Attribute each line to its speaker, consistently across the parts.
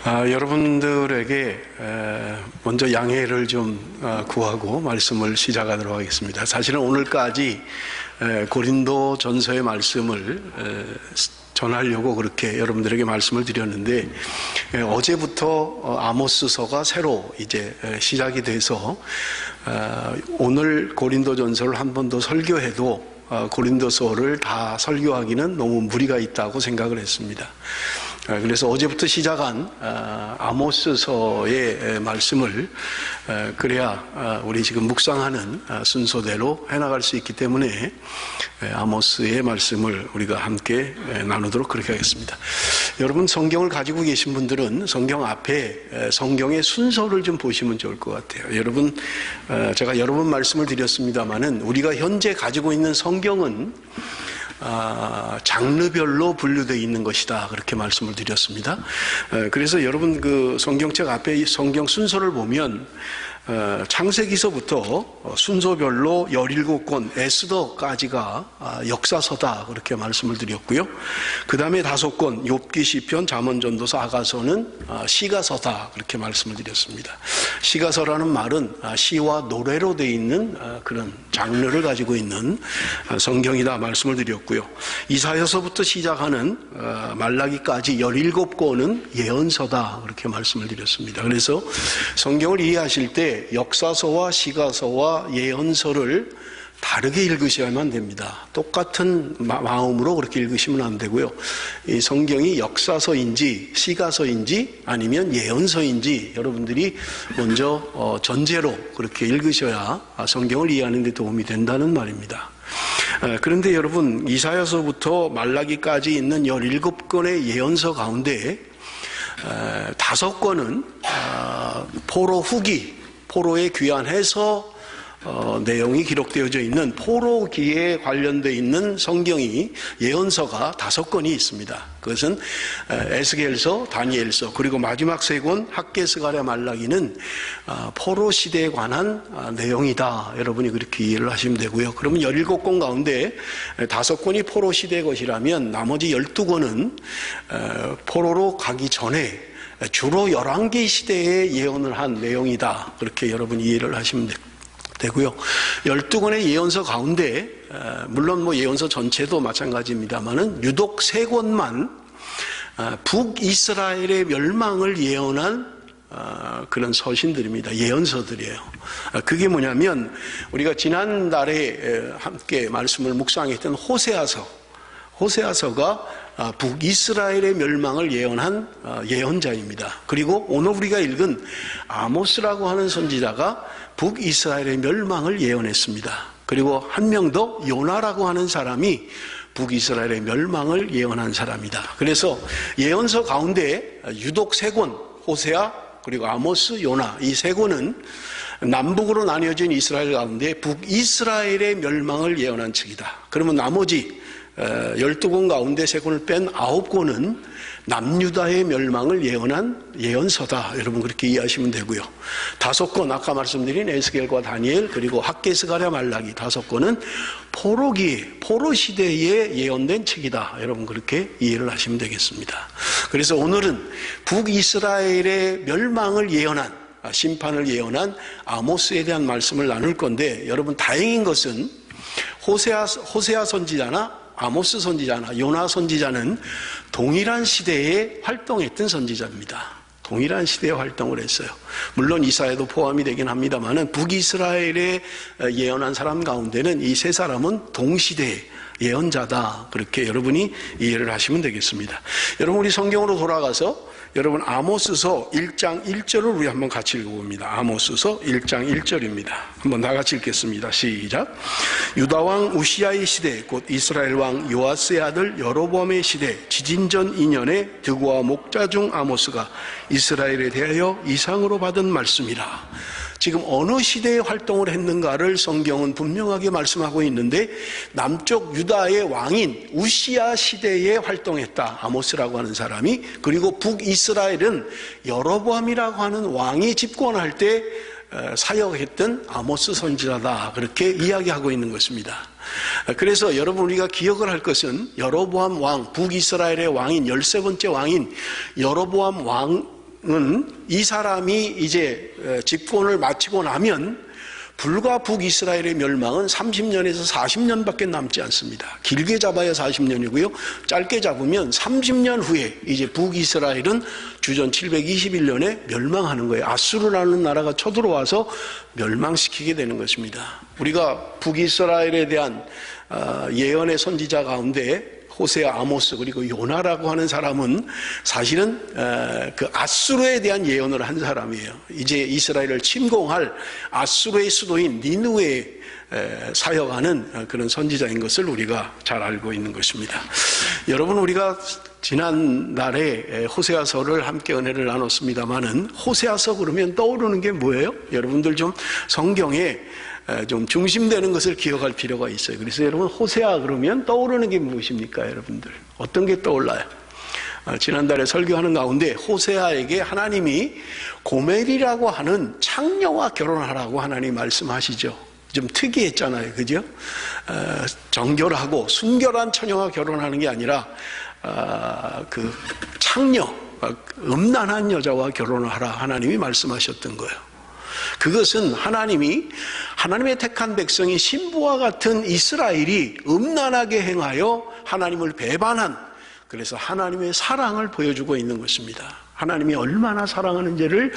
Speaker 1: 여러분들에게 먼저 양해를 좀 구하고 말씀을 시작하도록 하겠습니다. 사실은 오늘까지 고린도 전서의 말씀을 전하려고 그렇게 여러분들에게 말씀을 드렸는데, 어제부터 아모스서가 새로 이제 시작이 돼서 오늘 고린도 전서를 한 번 더 설교해도 고린도서를 다 설교하기는 너무 무리가 있다고 생각을 했습니다. 그래서 어제부터 시작한 아모스서의 말씀을 그래야 우리 지금 묵상하는 순서대로 해나갈 수 있기 때문에 아모스의 말씀을 우리가 함께 나누도록 그렇게 하겠습니다. 여러분, 성경을 가지고 계신 분들은 성경 앞에 성경의 순서를 좀 보시면 좋을 것 같아요. 여러분, 제가 여러 번 말씀을 드렸습니다마는 우리가 현재 가지고 있는 성경은 장르별로 분류되어 있는 것이다, 그렇게 말씀을 드렸습니다. 그래서 여러분, 그 성경책 앞에 성경 순서를 보면 창세기서부터 순서별로 17권 에스더까지가 역사서다, 그렇게 말씀을 드렸고요. 그 다음에 5권 욥기, 시편, 잠언, 전도서, 아가서는 시가서다, 그렇게 말씀을 드렸습니다. 시가서라는 말은 시와 노래로 되어 있는 그런 장르를 가지고 있는 성경이다 말씀을 드렸고요. 이사야서부터 시작하는 말라기까지 17권은 예언서다, 그렇게 말씀을 드렸습니다. 그래서 성경을 이해하실 때 역사서와 시가서와 예언서를 다르게 읽으셔야만 됩니다. 똑같은 마음으로 그렇게 읽으시면 안 되고요. 이 성경이 역사서인지 시가서인지 아니면 예언서인지 여러분들이 먼저 전제로 그렇게 읽으셔야 성경을 이해하는 데 도움이 된다는 말입니다. 그런데 여러분, 이사야서부터 말라기까지 있는 17권의 예언서 가운데 5권은 포로 후기, 포로에 귀환해서 내용이 기록되어져 있는 포로기에 관련되어 있는 성경이 예언서가 5권이 있습니다. 그것은 에스겔서, 다니엘서, 그리고 마지막 3권 학개, 스가랴, 말라기는 포로 시대에 관한 내용이다, 여러분이 그렇게 이해를 하시면 되고요. 그러면 17권 가운데 5권이 포로 시대의 것이라면 나머지 12권은 포로로 가기 전에 주로 열왕기 시대에 예언을 한 내용이다, 그렇게 여러분이 이해를 하시면 되고요. 12권의 예언서 가운데 물론 뭐 예언서 전체도 마찬가지입니다만은 유독 3권만 북이스라엘의 멸망을 예언한 그런 서신들입니다. 예언서들이에요. 그게 뭐냐면 우리가 지난달에 함께 말씀을 묵상했던 호세아서가 북이스라엘의 멸망을 예언한 예언자입니다. 그리고 오늘 우리가 읽은 아모스라고 하는 선지자가 북이스라엘의 멸망을 예언했습니다. 그리고 한 명 더 요나라고 하는 사람이 북이스라엘의 멸망을 예언한 사람이다. 그래서 예언서 가운데 유독 3권, 호세아, 그리고 아모스, 요나, 이 3권은 남북으로 나뉘어진 이스라엘 가운데 북이스라엘의 멸망을 예언한 책이다. 그러면 나머지 12권 가운데 3권을 뺀 9권은 남유다의 멸망을 예언한 예언서다, 여러분 그렇게 이해하시면 되고요. 5권, 아까 말씀드린 에스겔과 다니엘, 그리고 학개, 스가랴, 말라기 5권은 포로 시대에 예언된 책이다, 여러분 그렇게 이해를 하시면 되겠습니다. 그래서 오늘은 북이스라엘의 멸망을 예언한, 심판을 예언한 아모스에 대한 말씀을 나눌 건데, 여러분 다행인 것은 호세아 선지자나 아모스 선지자나 요나 선지자는 동일한 시대에 활동했던 선지자입니다. 동일한 시대에 활동을 했어요. 물론 이사야도 포함이 되긴 합니다만 북이스라엘에 예언한 사람 가운데는 이 3사람은 동시대의 예언자다, 그렇게 여러분이 이해를 하시면 되겠습니다. 여러분, 우리 성경으로 돌아가서 여러분 아모스서 1장 1절을 우리 한번 같이 읽어봅니다. 아모스서 1장 1절입니다. 한번 다 같이 읽겠습니다. 시작. 유다왕 우시아의 시대, 곧 이스라엘 왕 요아스의 아들 여로보암의 시대, 지진전 2년에 드고와 목자 중 아모스가 이스라엘에 대하여 이상으로 받은 말씀이라. 지금 어느 시대에 활동을 했는가를 성경은 분명하게 말씀하고 있는데, 남쪽 유다의 왕인 우시아 시대에 활동했다, 아모스라고 하는 사람이. 그리고 북이스라엘은 여로보암이라고 하는 왕이 집권할 때 사역했던 아모스 선지자다, 그렇게 이야기하고 있는 것입니다. 그래서 여러분, 우리가 기억을 할 것은 여로보암 왕, 북이스라엘의 왕인 13번째 왕인 여로보암 왕 이 사람이 이제 집권을 마치고 나면 불과 북이스라엘의 멸망은 30년에서 40년밖에 남지 않습니다. 길게 잡아야 40년이고요. 짧게 잡으면 30년 후에 이제 북이스라엘은 주전 721년에 멸망하는 거예요. 아수르라는 나라가 쳐들어와서 멸망시키게 되는 것입니다. 우리가 북이스라엘에 대한 예언의 선지자 가운데 호세아, 아모스 그리고 요나라고 하는 사람은 사실은 그 아수르에 대한 예언을 한 사람이에요. 이제 이스라엘을 침공할 아수르의 수도인 니느웨에 사역하는 그런 선지자인 것을 우리가 잘 알고 있는 것입니다. 여러분, 우리가 지난날에 호세아서를 함께 은혜를 나눴습니다마는 호세아서 그러면 떠오르는 게 뭐예요? 여러분들 좀 성경에 좀 중심되는 것을 기억할 필요가 있어요. 그래서 여러분, 호세아 그러면 떠오르는 게 무엇입니까? 여러분들 어떤 게 떠올라요? 지난달에 설교하는 가운데 호세아에게 하나님이 고멜이라고 하는 창녀와 결혼하라고 하나님 말씀하시죠. 좀 특이했잖아요, 그죠? 정결하고 순결한 처녀와 결혼하는 게 아니라 그 창녀, 음란한 여자와 결혼을 하라 하나님이 말씀하셨던 거예요. 그것은 하나님의 택한 백성이 신부와 같은 이스라엘이 음란하게 행하여 하나님을 배반한, 그래서 하나님의 사랑을 보여주고 있는 것입니다. 하나님이 얼마나 사랑하는지를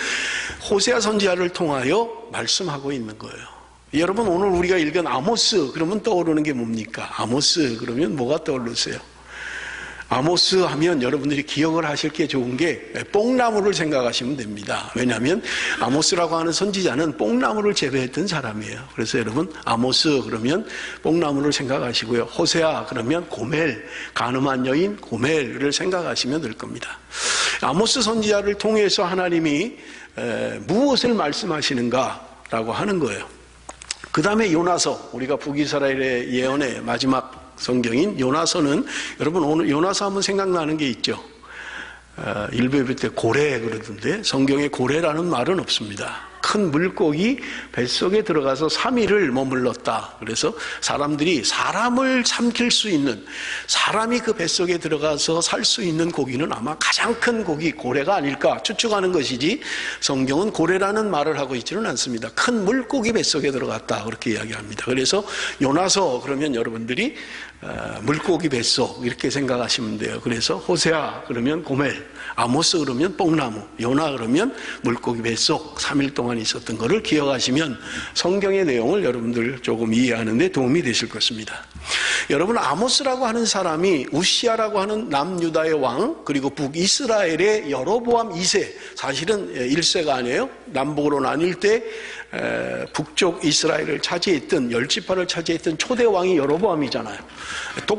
Speaker 1: 호세아 선지자를 통하여 말씀하고 있는 거예요. 여러분, 오늘 우리가 읽은 아모스 그러면 떠오르는 게 뭡니까? 아모스 그러면 뭐가 떠오르세요? 아모스 하면 여러분들이 기억을 하실 게 좋은 게 뽕나무를 생각하시면 됩니다. 왜냐하면 아모스라고 하는 선지자는 뽕나무를 재배했던 사람이에요. 그래서 여러분, 아모스 그러면 뽕나무를 생각하시고요. 호세아 그러면 고멜, 간음한 여인 고멜을 생각하시면 될 겁니다. 아모스 선지자를 통해서 하나님이 무엇을 말씀하시는가라고 하는 거예요. 그 다음에 요나서, 우리가 북이스라엘의 예언의 마지막 성경인 요나서는, 여러분 오늘 요나서 하면 생각나는 게 있죠. 일부 예배 때 고래 그러던데 성경에 고래라는 말은 없습니다. 큰 물고기 뱃속에 들어가서 3일을 머물렀다. 그래서 사람들이 사람을 삼킬 수 있는, 사람이 그 뱃속에 들어가서 살 수 있는 고기는 아마 가장 큰 고기 고래가 아닐까 추측하는 것이지, 성경은 고래라는 말을 하고 있지는 않습니다. 큰 물고기 뱃속에 들어갔다 그렇게 이야기합니다. 그래서 요나서 그러면 여러분들이 물고기 뱃속 이렇게 생각하시면 돼요. 그래서 호세아 그러면 고멜, 아모스 그러면 뽕나무, 요나 그러면 물고기 뱃속 3일 동안 있었던 것을 기억하시면 성경의 내용을 여러분들 조금 이해하는 데 도움이 되실 것입니다. 여러분, 아모스라고 하는 사람이 우시아라고 하는 남유다의 왕, 그리고 북이스라엘의 여로보암 2세, 사실은 1세가 아니에요. 남북으로 나뉠 때 북쪽 이스라엘을 차지했던, 10지파를 차지했던 초대 왕이 여로보암이잖아요.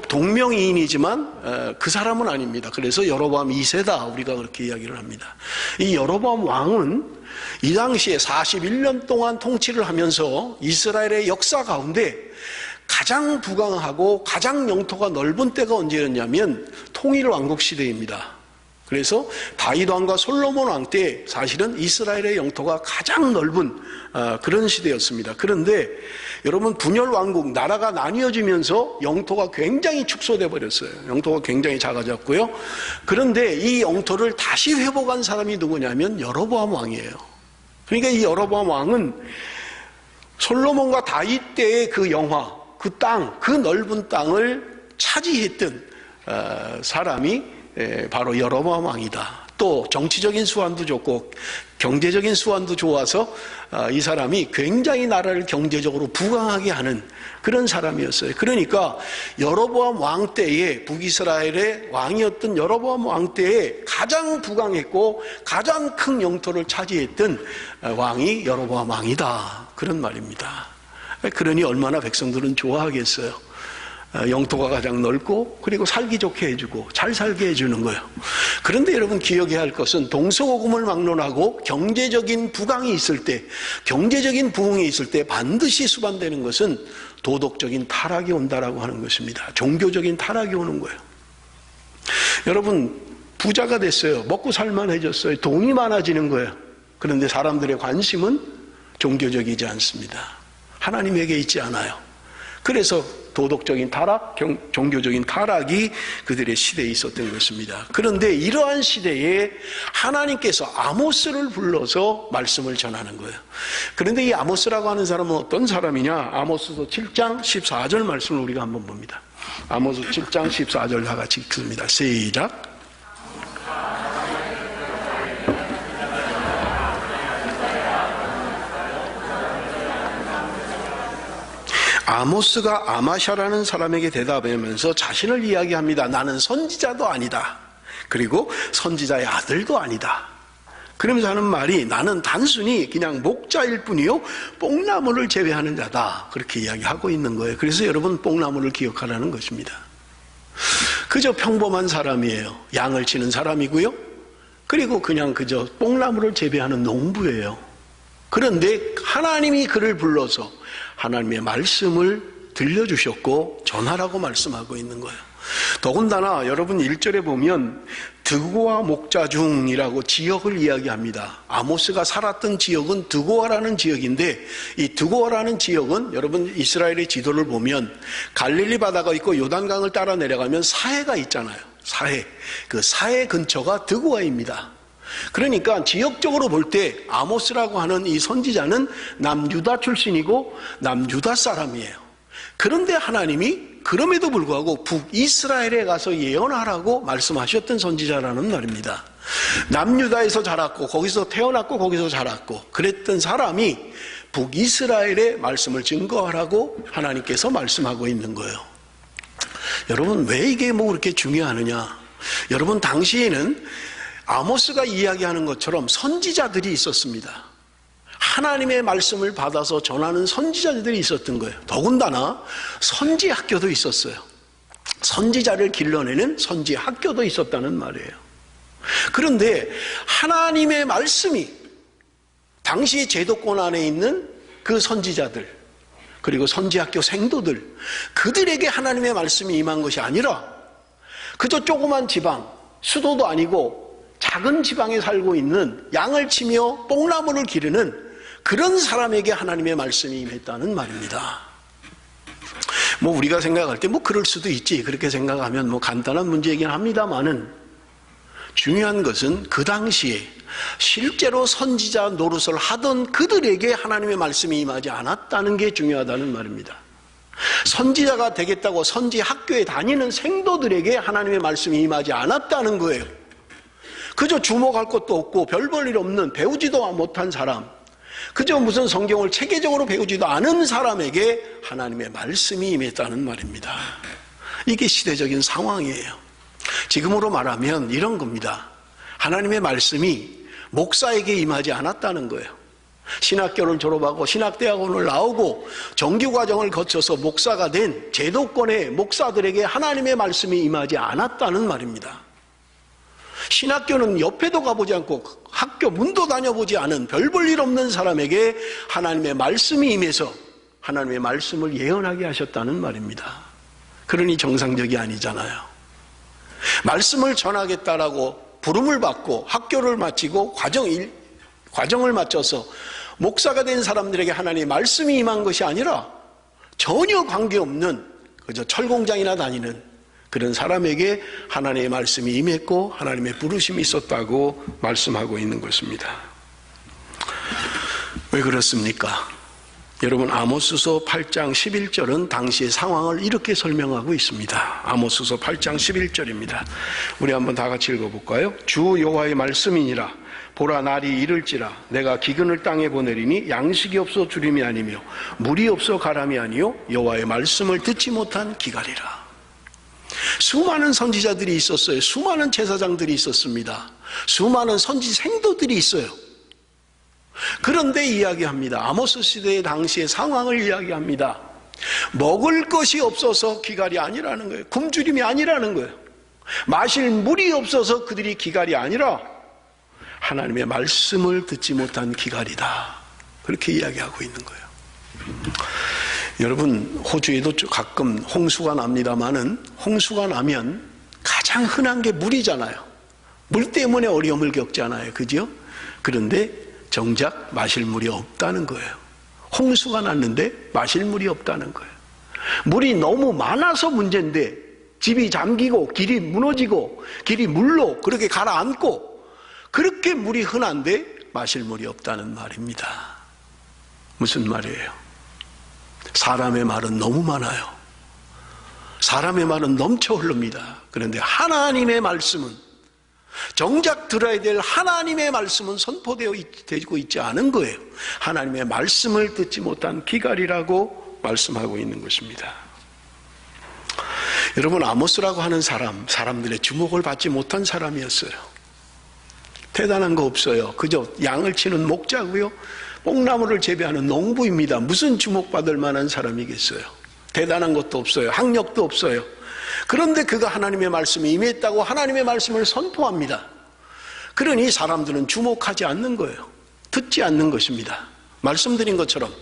Speaker 1: 동명이인이지만 그 사람은 아닙니다. 그래서 여로보암 2세다 우리가 그렇게 이야기를 합니다. 이 여로보암 왕은 이 당시에 41년 동안 통치를 하면서 이스라엘의 역사 가운데 가장 부강하고 가장 영토가 넓은 때가 언제였냐면 통일왕국 시대입니다. 그래서 다윗 왕과 솔로몬 왕 때 사실은 이스라엘의 영토가 가장 넓은 그런 시대였습니다. 그런데 여러분, 분열 왕국, 나라가 나뉘어지면서 영토가 굉장히 축소돼 버렸어요. 영토가 굉장히 작아졌고요. 그런데 이 영토를 다시 회복한 사람이 누구냐면 여로보암 왕이에요. 그러니까 이 여로보암 왕은 솔로몬과 다윗 때의 그 영화, 그 땅, 그 넓은 땅을 차지했던 사람이 바로 여로보암 왕이다. 또 정치적인 수완도 좋고 경제적인 수완도 좋아서 이 사람이 굉장히 나라를 경제적으로 부강하게 하는 그런 사람이었어요. 그러니까 여로보암 왕 때에, 북이스라엘의 왕이었던 여로보암 왕 때에 가장 부강했고 가장 큰 영토를 차지했던 왕이 여로보암 왕이다, 그런 말입니다. 그러니 얼마나 백성들은 좋아하겠어요. 영토가 가장 넓고 그리고 살기 좋게 해주고 잘 살게 해주는 거예요. 그런데 여러분, 기억해야 할 것은 동서고금을 막론하고 경제적인 부강이 있을 때, 경제적인 부흥이 있을 때 반드시 수반되는 것은 도덕적인 타락이 온다라고 하는 것입니다. 종교적인 타락이 오는 거예요. 여러분, 부자가 됐어요. 먹고 살만해졌어요. 돈이 많아지는 거예요. 그런데 사람들의 관심은 종교적이지 않습니다. 하나님에게 있지 않아요. 그래서 도덕적인 타락, 종교적인 타락이 그들의 시대에 있었던 것입니다. 그런데 이러한 시대에 하나님께서 아모스를 불러서 말씀을 전하는 거예요. 그런데 이 아모스라고 하는 사람은 어떤 사람이냐? 아모스서 7장 14절 말씀을 우리가 한번 봅니다. 아모스 7장 14절 다 같이 읽습니다. 시작. 아모스가 아마샤라는 사람에게 대답하면서 자신을 이야기합니다. 나는 선지자도 아니다. 그리고 선지자의 아들도 아니다. 그러면서 하는 말이 나는 단순히 그냥 목자일 뿐이요 뽕나무를 제외하는 자다. 그렇게 이야기하고 있는 거예요. 그래서 여러분 뽕나무를 기억하라는 것입니다. 그저 평범한 사람이에요. 양을 치는 사람이고요. 그리고 그냥 그저 뽕나무를 재배하는 농부예요. 그런데 하나님이 그를 불러서 하나님의 말씀을 들려주셨고 전하라고 말씀하고 있는 거예요. 더군다나 여러분 1절에 보면 드고아 목자 중이라고 지역을 이야기합니다. 아모스가 살았던 지역은 드고아라는 지역인데 이 드고아라는 지역은 여러분 이스라엘의 지도를 보면 갈릴리 바다가 있고 요단강을 따라 내려가면 사해가 있잖아요. 사해. 그 사해 근처가 드고아입니다. 그러니까 지역적으로 볼 때 아모스라고 하는 이 선지자는 남유다 출신이고 남유다 사람이에요. 그런데 하나님이 그럼에도 불구하고 북이스라엘에 가서 예언하라고 말씀하셨던 선지자라는 말입니다. 남유다에서 자랐고 거기서 태어났고 거기서 자랐고 그랬던 사람이 북이스라엘의 말씀을 증거하라고 하나님께서 말씀하고 있는 거예요. 여러분 왜 이게 뭐 그렇게 중요하느냐? 여러분 당시에는 아모스가 이야기하는 것처럼 선지자들이 있었습니다. 하나님의 말씀을 받아서 전하는 선지자들이 있었던 거예요. 더군다나 선지학교도 있었어요. 선지자를 길러내는 선지학교도 있었다는 말이에요. 그런데 하나님의 말씀이 당시 제도권 안에 있는 그 선지자들 그리고 선지학교 생도들 그들에게 하나님의 말씀이 임한 것이 아니라 그저 조그만 지방 수도도 아니고 작은 지방에 살고 있는 양을 치며 뽕나무를 기르는 그런 사람에게 하나님의 말씀이 임했다는 말입니다. 뭐 우리가 생각할 때 뭐 그럴 수도 있지 그렇게 생각하면 뭐 간단한 문제이긴 합니다만은 중요한 것은 그 당시에 실제로 선지자 노릇을 하던 그들에게 하나님의 말씀이 임하지 않았다는 게 중요하다는 말입니다. 선지자가 되겠다고 선지 학교에 다니는 생도들에게 하나님의 말씀이 임하지 않았다는 거예요. 그저 주목할 것도 없고 별 볼 일 없는 배우지도 못한 사람 그저 무슨 성경을 체계적으로 배우지도 않은 사람에게 하나님의 말씀이 임했다는 말입니다. 이게 시대적인 상황이에요. 지금으로 말하면 이런 겁니다. 하나님의 말씀이 목사에게 임하지 않았다는 거예요. 신학교를 졸업하고 신학대학원을 나오고 정규과정을 거쳐서 목사가 된 제도권의 목사들에게 하나님의 말씀이 임하지 않았다는 말입니다. 신학교는 옆에도 가보지 않고 학교 문도 다녀보지 않은 별 볼 일 없는 사람에게 하나님의 말씀이 임해서 하나님의 말씀을 예언하게 하셨다는 말입니다. 그러니 정상적이 아니잖아요. 말씀을 전하겠다라고 부름을 받고 학교를 마치고 과정을 마쳐서 목사가 된 사람들에게 하나님의 말씀이 임한 것이 아니라 전혀 관계없는 그저 철공장이나 다니는 그런 사람에게 하나님의 말씀이 임했고 하나님의 부르심이 있었다고 말씀하고 있는 것입니다. 왜 그렇습니까? 여러분 아모스서 8장 11절은 당시의 상황을 이렇게 설명하고 있습니다. 아모스서 8장 11절입니다. 우리 한번 다 같이 읽어볼까요? 주 여호와의 말씀이니라. 보라 날이 이를지라 내가 기근을 땅에 보내리니 양식이 없어 주림이 아니며 물이 없어 가람이 아니요 여호와의 말씀을 듣지 못한 기갈이라. 수많은 선지자들이 있었어요. 수많은 제사장들이 있었습니다. 수많은 선지 생도들이 있어요. 그런데 이야기합니다. 아모스 시대의 당시의 상황을 이야기합니다. 먹을 것이 없어서 기갈이 아니라는 거예요. 굶주림이 아니라는 거예요. 마실 물이 없어서 그들이 기갈이 아니라 하나님의 말씀을 듣지 못한 기갈이다. 그렇게 이야기하고 있는 거예요. 여러분 호주에도 가끔 홍수가 납니다마는 홍수가 나면 가장 흔한 게 물이잖아요. 물 때문에 어려움을 겪잖아요. 그죠? 그런데 정작 마실 물이 없다는 거예요. 홍수가 났는데 마실 물이 없다는 거예요. 물이 너무 많아서 문제인데 집이 잠기고 길이 무너지고 길이 물로 그렇게 가라앉고 그렇게 물이 흔한데 마실 물이 없다는 말입니다. 무슨 말이에요? 사람의 말은 너무 많아요. 사람의 말은 넘쳐 흐릅니다. 그런데 하나님의 말씀은, 정작 들어야 될 하나님의 말씀은 선포되고 있지 않은 거예요. 하나님의 말씀을 듣지 못한 기갈이라고 말씀하고 있는 것입니다. 여러분, 아모스라고 하는 사람들의 주목을 받지 못한 사람이었어요. 대단한 거 없어요. 그저 양을 치는 목자고요, 뽕나무를 재배하는 농부입니다. 무슨 주목받을 만한 사람이겠어요? 대단한 것도 없어요. 학력도 없어요. 그런데 그가 하나님의 말씀에 임했다고 하나님의 말씀을 선포합니다. 그러니 사람들은 주목하지 않는 거예요. 듣지 않는 것입니다. 말씀드린 것처럼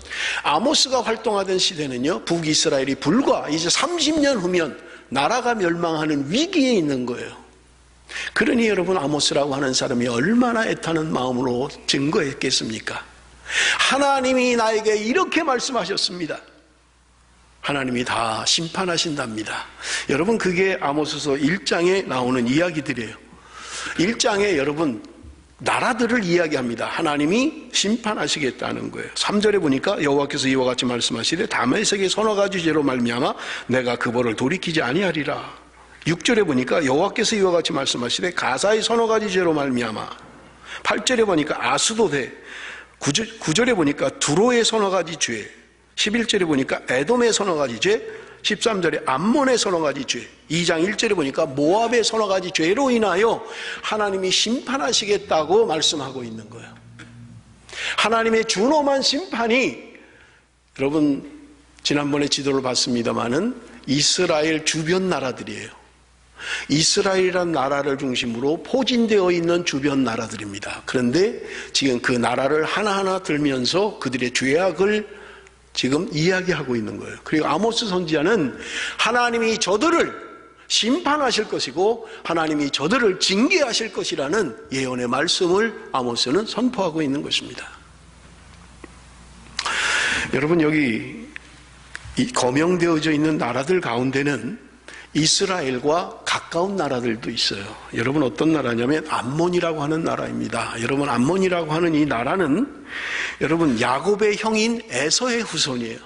Speaker 1: 아모스가 활동하던 시대는요, 북이스라엘이 불과 이제 30년 후면 나라가 멸망하는 위기에 있는 거예요. 그러니 여러분, 아모스라고 하는 사람이 얼마나 애타는 마음으로 증거했겠습니까? 하나님이 나에게 이렇게 말씀하셨습니다. 하나님이 다 심판하신답니다. 여러분, 그게 아모스서 1장에 나오는 이야기들이에요. 1장에 여러분, 나라들을 이야기합니다. 하나님이 심판하시겠다는 거예요. 3절에 보니까 여호와께서 이와 같이 말씀하시되 다메섹의 서너 가지 죄로 말미암아 내가 그 벌을 돌이키지 아니하리라. 6절에 보니까 여호와께서 이와 같이 말씀하시되 가사의 서너 가지 죄로 말미암아. 8절에 보니까 아스도데. 9절에 보니까 두로의 서너 가지 죄. 11절에 보니까 에돔의 서너 가지 죄. 13절에 암몬의 서너 가지 죄. 2장 1절에 보니까 모압의 서너 가지 죄로 인하여 하나님이 심판하시겠다고 말씀하고 있는 거예요. 하나님의 준엄한 심판이, 여러분 지난번에 지도를 봤습니다마는 이스라엘 주변 나라들이에요. 이스라엘이라는 나라를 중심으로 포진되어 있는 주변 나라들입니다. 그런데 지금 그 나라를 하나하나 들면서 그들의 죄악을 지금 이야기하고 있는 거예요. 그리고 아모스 선지자는 하나님이 저들을 심판하실 것이고 하나님이 저들을 징계하실 것이라는 예언의 말씀을 아모스는 선포하고 있는 것입니다. 여러분, 여기 거명되어져 있는 나라들 가운데는 이스라엘과 가까운 나라들도 있어요. 여러분, 어떤 나라냐면 암몬이라고 하는 나라입니다. 여러분, 암몬이라고 하는 이 나라는 여러분 야곱의 형인 에서의 후손이에요.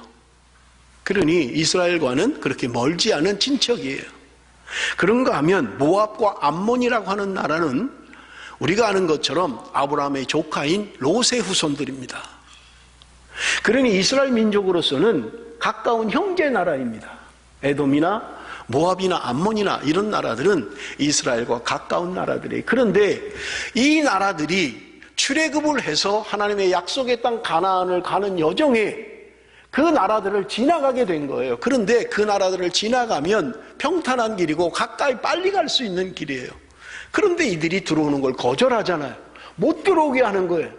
Speaker 1: 그러니 이스라엘과는 그렇게 멀지 않은 친척이에요. 그런가 하면 모압과 암몬이라고 하는 나라는 우리가 아는 것처럼 아브라함의 조카인 롯의 후손들입니다. 그러니 이스라엘 민족으로서는 가까운 형제 나라입니다. 에돔이나 모압이나 암몬이나 이런 나라들은 이스라엘과 가까운 나라들이에요. 그런데 이 나라들이 출애굽을 해서 하나님의 약속의 땅 가나안을 가는 여정에 그 나라들을 지나가게 된 거예요. 그런데 그 나라들을 지나가면 평탄한 길이고 가까이 빨리 갈 수 있는 길이에요. 그런데 이들이 들어오는 걸 거절하잖아요. 못 들어오게 하는 거예요.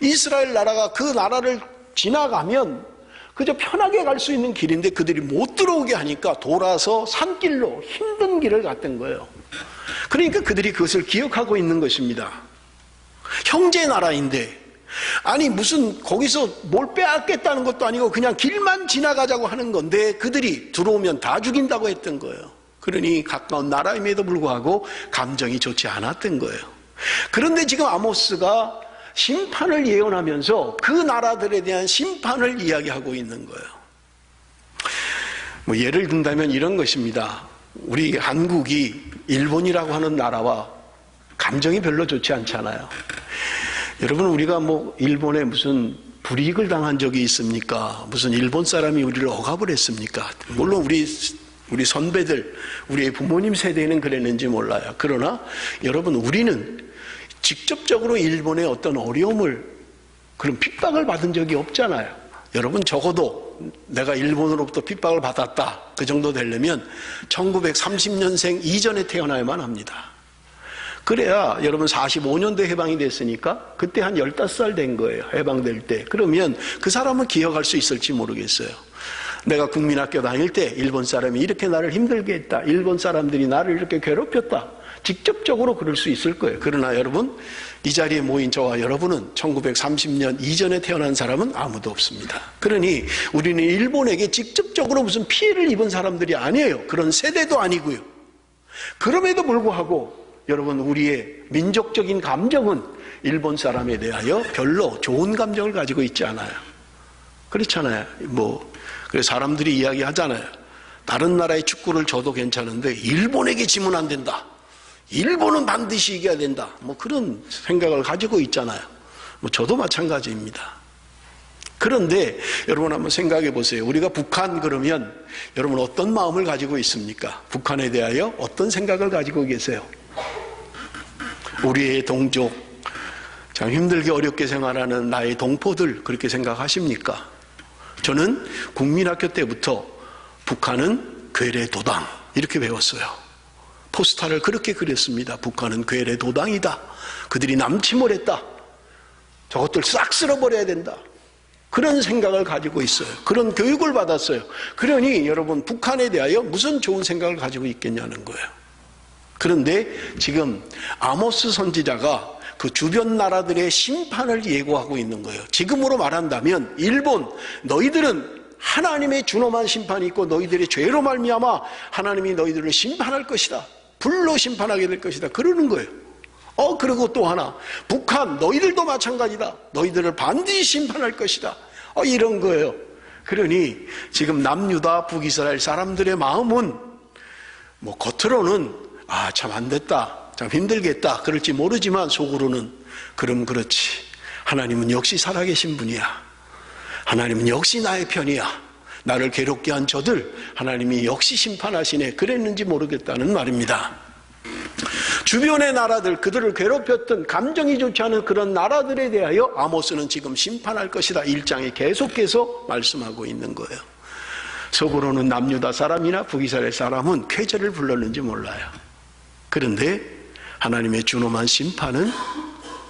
Speaker 1: 이스라엘 나라가 그 나라를 지나가면 그저 편하게 갈 수 있는 길인데 그들이 못 들어오게 하니까 돌아서 산길로 힘든 길을 갔던 거예요. 그러니까 그들이 그것을 기억하고 있는 것입니다. 형제 나라인데, 아니 무슨 거기서 뭘 빼앗겠다는 것도 아니고 그냥 길만 지나가자고 하는 건데 그들이 들어오면 다 죽인다고 했던 거예요. 그러니 가까운 나라임에도 불구하고 감정이 좋지 않았던 거예요. 그런데 지금 아모스가 심판을 예언하면서 그 나라들에 대한 심판을 이야기하고 있는 거예요. 뭐 예를 든다면 이런 것입니다. 우리 한국이 일본이라고 하는 나라와 감정이 별로 좋지 않잖아요. 여러분, 우리가 뭐 일본에 무슨 불이익을 당한 적이 있습니까? 무슨 일본 사람이 우리를 억압을 했습니까? 물론 우리 선배들, 우리의 부모님 세대에는 그랬는지 몰라요. 그러나 여러분, 우리는 직접적으로 일본의 어떤 어려움을, 그런 핍박을 받은 적이 없잖아요. 여러분, 적어도 내가 일본으로부터 핍박을 받았다, 그 정도 되려면 1930년생 이전에 태어나야만 합니다. 그래야 여러분 45년도에 해방이 됐으니까 그때 한 15살 된 거예요. 해방될 때. 그러면 그 사람은 기억할 수 있을지 모르겠어요. 내가 국민학교 다닐 때 일본 사람이 이렇게 나를 힘들게 했다. 일본 사람들이 나를 이렇게 괴롭혔다. 직접적으로 그럴 수 있을 거예요. 그러나 여러분, 이 자리에 모인 저와 여러분은 1930년 이전에 태어난 사람은 아무도 없습니다. 그러니 우리는 일본에게 직접적으로 무슨 피해를 입은 사람들이 아니에요. 그런 세대도 아니고요. 그럼에도 불구하고 여러분, 우리의 민족적인 감정은 일본 사람에 대하여 별로 좋은 감정을 가지고 있지 않아요. 그렇잖아요. 그래서 사람들이 이야기하잖아요. 다른 나라의 축구를 져도 괜찮은데 일본에게 지면 안 된다. 일본은 반드시 이겨야 된다. 그런 생각을 가지고 있잖아요. 저도 마찬가지입니다. 그런데 여러분 한번 생각해 보세요. 우리가 북한 그러면 여러분 어떤 마음을 가지고 있습니까? 북한에 대하여 어떤 생각을 가지고 계세요? 우리의 동족, 참 힘들게 어렵게 생활하는 나의 동포들, 그렇게 생각하십니까? 저는 국민학교 때부터 북한은 괴뢰 도당 이렇게 배웠어요. 포스터를 그렇게 그렸습니다. 북한은 괴뢰 도당이다. 그들이 남침을 했다. 저것들 싹 쓸어버려야 된다. 그런 생각을 가지고 있어요. 그런 교육을 받았어요. 그러니 여러분, 북한에 대하여 무슨 좋은 생각을 가지고 있겠냐는 거예요. 그런데 지금 아모스 선지자가 그 주변 나라들의 심판을 예고하고 있는 거예요. 지금으로 말한다면 일본, 너희들은 하나님의 준엄한 심판이 있고 너희들의 죄로 말미암아 하나님이 너희들을 심판할 것이다. 불로 심판하게 될 것이다. 그러는 거예요. 그리고 또 하나, 북한 너희들도 마찬가지다. 너희들을 반드시 심판할 것이다. 이런 거예요. 그러니 지금 남유다 북이스라엘 사람들의 마음은 겉으로는 참 안 됐다, 참 힘들겠다 그럴지 모르지만 속으로는 그럼 그렇지, 하나님은 역시 살아계신 분이야. 하나님은 역시 나의 편이야. 나를 괴롭게 한 저들 하나님이 역시 심판하시네, 그랬는지 모르겠다는 말입니다. 주변의 나라들, 그들을 괴롭혔던 감정이 좋지 않은 그런 나라들에 대하여 아모스는 지금 심판할 것이다 1장에 계속해서 말씀하고 있는 거예요. 속으로는 남유다 사람이나 북이스라엘 사람은 쾌재를 불렀는지 몰라요. 그런데 하나님의 준엄한 심판은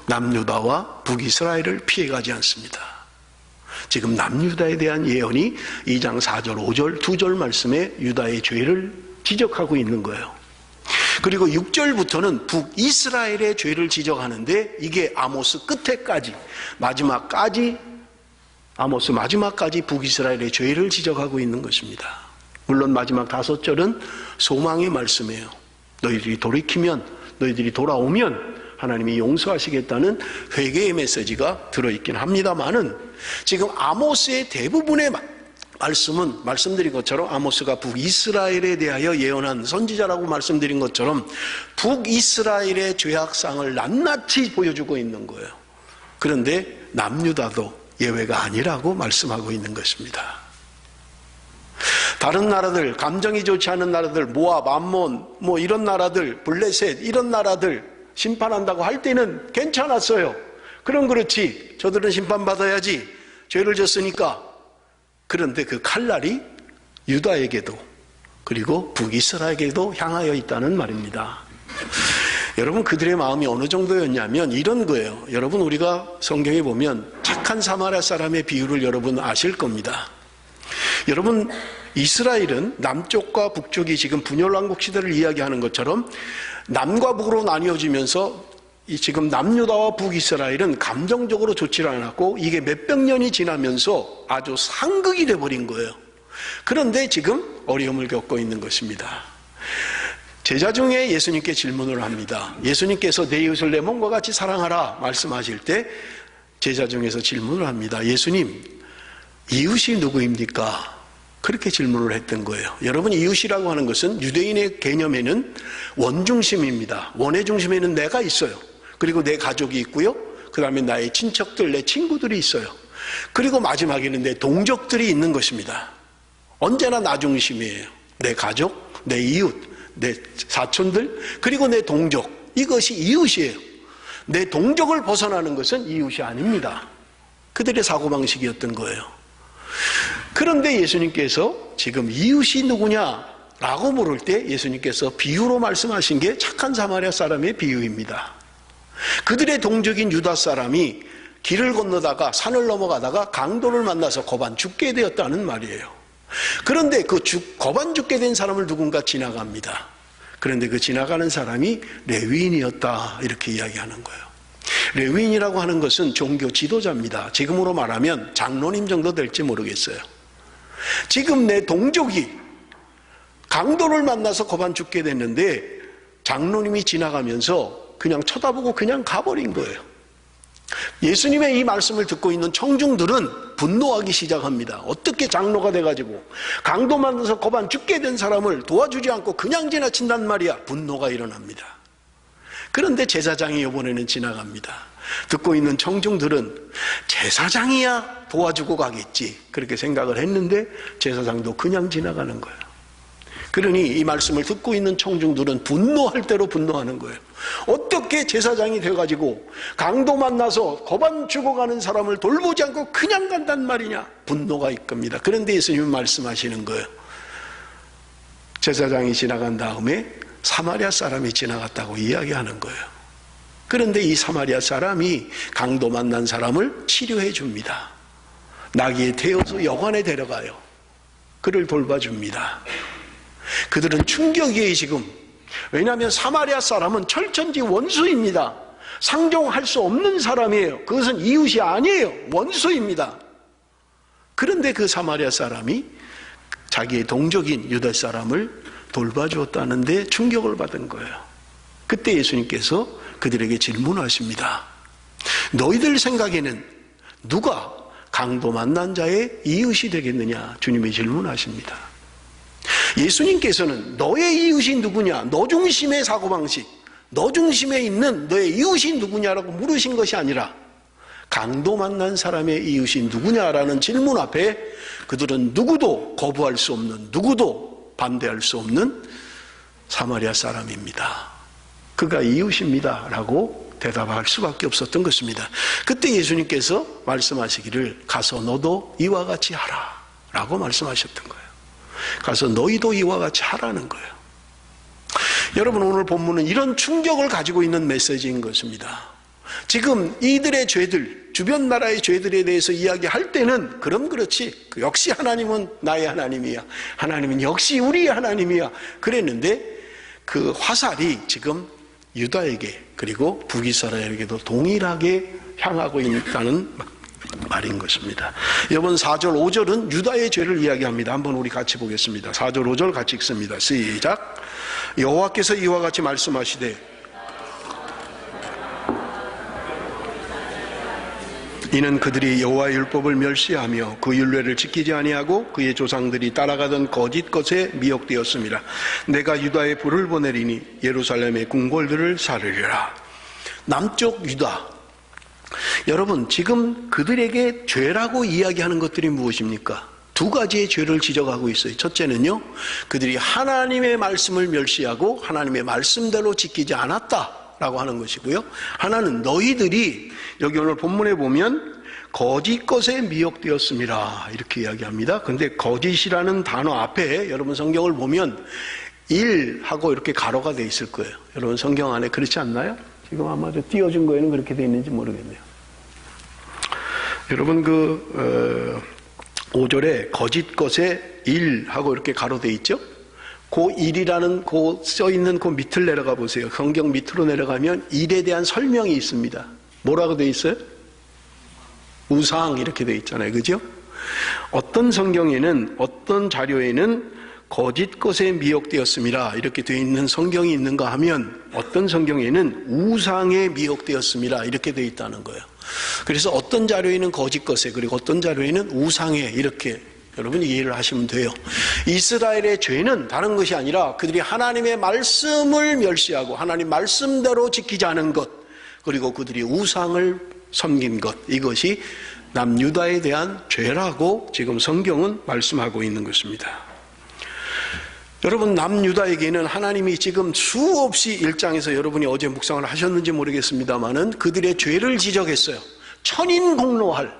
Speaker 1: 남유다와 북이스라엘을 피해가지 않습니다. 지금 남유다에 대한 예언이 2장 4절 5절 2절 말씀에 유다의 죄를 지적하고 있는 거예요. 그리고 6절부터는 북이스라엘의 죄를 지적하는데 이게 아모스 끝에까지, 아모스 마지막까지 북이스라엘의 죄를 지적하고 있는 것입니다. 물론 마지막 5절은 소망의 말씀이에요. 너희들이 돌이키면, 너희들이 돌아오면 하나님이 용서하시겠다는 회개의 메시지가 들어있긴 합니다만은, 지금 아모스의 대부분의 말씀은 말씀드린 것처럼 아모스가 북이스라엘에 대하여 예언한 선지자라고 말씀드린 것처럼 북이스라엘의 죄악상을 낱낱이 보여주고 있는 거예요. 그런데 남유다도 예외가 아니라고 말씀하고 있는 것입니다. 다른 나라들, 감정이 좋지 않은 나라들, 모압, 암몬, 이런 나라들, 블레셋, 이런 나라들 심판한다고 할 때는 괜찮았어요. 그럼 그렇지, 저들은 심판받아야지, 죄를 졌으니까. 그런데 그 칼날이 유다에게도 그리고 북이스라엘에게도 향하여 있다는 말입니다. 여러분, 그들의 마음이 어느 정도였냐면 이런 거예요. 여러분, 우리가 성경에 보면 착한 사마리아 사람의 비유를 여러분 아실 겁니다. 여러분, 이스라엘은 남쪽과 북쪽이 지금 분열왕국 시대를 이야기하는 것처럼 남과 북으로 나뉘어지면서 지금 남유다와 북이스라엘은 감정적으로 좋지 않았고 이게 몇백 년이 지나면서 아주 상극이 돼버린 거예요. 그런데 지금 어려움을 겪고 있는 것입니다. 제자 중에 예수님께 질문을 합니다. 예수님께서 내 이웃을 내 몸과 같이 사랑하라 말씀하실 때 제자 중에서 질문을 합니다. 예수님, 이웃이 누구입니까? 그렇게 질문을 했던 거예요. 여러분, 이웃이라고 하는 것은 유대인의 개념에는 원중심입니다. 원의 중심에는 내가 있어요. 그리고 내 가족이 있고요. 그 다음에 나의 친척들, 내 친구들이 있어요. 그리고 마지막에는 내 동족들이 있는 것입니다. 언제나 나 중심이에요. 내 가족, 내 이웃, 내 사촌들, 그리고 내 동족. 이것이 이웃이에요. 내 동족을 벗어나는 것은 이웃이 아닙니다. 그들의 사고방식이었던 거예요. 그런데 예수님께서 지금 이웃이 누구냐라고 물을 때 예수님께서 비유로 말씀하신 게 착한 사마리아 사람의 비유입니다. 그들의 동족인 유다 사람이 길을 건너다가 산을 넘어가다가 강도를 만나서 고반 죽게 되었다는 말이에요. 그런데 그 거반 죽게 된 사람을 누군가 지나갑니다. 그런데 그 지나가는 사람이 레위인이었다, 이렇게 이야기하는 거예요. 레위인이라고 하는 것은 종교 지도자입니다. 지금으로 말하면 장로님 정도 될지 모르겠어요. 지금 내 동족이 강도를 만나서 거반 죽게 됐는데 장로님이 지나가면서 그냥 쳐다보고 그냥 가버린 거예요. 예수님의 이 말씀을 듣고 있는 청중들은 분노하기 시작합니다. 어떻게 장로가 돼가지고 강도 만나서 거반 죽게 된 사람을 도와주지 않고 그냥 지나친단 말이야. 분노가 일어납니다. 그런데 제사장이 이번에는 지나갑니다. 듣고 있는 청중들은 제사장이야 도와주고 가겠지, 그렇게 생각을 했는데 제사장도 그냥 지나가는 거예요. 그러니 이 말씀을 듣고 있는 청중들은 분노할 대로 분노하는 거예요. 어떻게 제사장이 돼가지고 강도 만나서 거반 죽어가는 사람을 돌보지 않고 그냥 간단 말이냐, 분노가 이끕니다. 그런데 예수님은 말씀하시는 거예요. 제사장이 지나간 다음에 사마리아 사람이 지나갔다고 이야기하는 거예요. 그런데 이 사마리아 사람이 강도 만난 사람을 치료해 줍니다. 나귀에 태워서 여관에 데려가요. 그를 돌봐줍니다. 그들은 충격이에요 지금. 왜냐하면 사마리아 사람은 철천지 원수입니다. 상종할 수 없는 사람이에요. 그것은 이웃이 아니에요. 원수입니다. 그런데 그 사마리아 사람이 자기의 동족인 유다 사람을 돌봐주었다는데 충격을 받은 거예요. 그때 예수님께서 그들에게 질문하십니다. 너희들 생각에는 누가 강도 만난 자의 이웃이 되겠느냐, 주님이 질문하십니다. 예수님께서는 너의 이웃이 누구냐, 너 중심의 사고방식, 너 중심에 있는 너의 이웃이 누구냐라고 물으신 것이 아니라 강도 만난 사람의 이웃이 누구냐라는 질문 앞에 그들은 누구도 거부할 수 없는, 누구도 반대할 수 없는 사마리아 사람입니다. 그가 이웃입니다 라고 대답할 수밖에 없었던 것입니다. 그때 예수님께서 말씀하시기를 가서 너도 이와 같이 하라 라고 말씀하셨던 거예요. 가서 너희도 이와 같이 하라는 거예요. 여러분, 오늘 본문은 이런 충격을 가지고 있는 메시지인 것입니다. 지금 이들의 죄들, 주변 나라의 죄들에 대해서 이야기할 때는 그럼 그렇지, 역시 하나님은 나의 하나님이야, 하나님은 역시 우리의 하나님이야 그랬는데 그 화살이 지금 유다에게 그리고 북이스라엘에게도 동일하게 향하고 있다는 말인 것입니다. 이번 4절 5절은 유다의 죄를 이야기합니다. 한번 우리 같이 보겠습니다. 4절 5절 같이 읽습니다. 시작. 여호와께서 이와 같이 말씀하시되 이는 그들이 여호와의 율법을 멸시하며 그 율례를 지키지 아니하고 그의 조상들이 따라가던 거짓 것에 미혹되었습니다. 내가 유다에 불을 보내리니 예루살렘의 궁궐들을 사르리라. 남쪽 유다, 여러분 지금 그들에게 죄라고 이야기하는 것들이 무엇입니까? 두 가지의 죄를 지적하고 있어요. 첫째는요, 그들이 하나님의 말씀을 멸시하고 하나님의 말씀대로 지키지 않았다라고 하는 것이고요, 하나는 너희들이 여기 오늘 본문에 보면 거짓 것에 미혹되었습니다 이렇게 이야기합니다. 그런데 거짓이라는 단어 앞에 여러분 성경을 보면 일하고 이렇게 가로가 돼 있을 거예요. 여러분 성경 안에 그렇지 않나요? 지금 아마 띄워준 거에는 그렇게 돼 있는지 모르겠네요. 여러분 5절에 거짓 것에 일하고 이렇게 가로돼 있죠? 그 일이라는 그 써있는 그 밑을 내려가 보세요. 성경 밑으로 내려가면 일에 대한 설명이 있습니다. 뭐라고 돼 있어요? 우상 이렇게 돼 있잖아요. 그죠? 어떤 성경에는, 어떤 자료에는 거짓 것에 미혹되었습니다 이렇게 돼 있는 성경이 있는가 하면 어떤 성경에는 우상에 미혹되었습니다 이렇게 돼 있다는 거예요. 그래서 어떤 자료에는 거짓 것에, 그리고 어떤 자료에는 우상에, 이렇게 여러분이 이해를 하시면 돼요. 이스라엘의 죄는 다른 것이 아니라 그들이 하나님의 말씀을 멸시하고 하나님 말씀대로 지키지 않은 것, 그리고 그들이 우상을 섬긴 것, 이것이 남유다에 대한 죄라고 지금 성경은 말씀하고 있는 것입니다. 여러분, 남유다에게는 하나님이 지금 수없이 1장에서 여러분이 어제 묵상을 하셨는지 모르겠습니다만은 그들의 죄를 지적했어요. 천인공노할,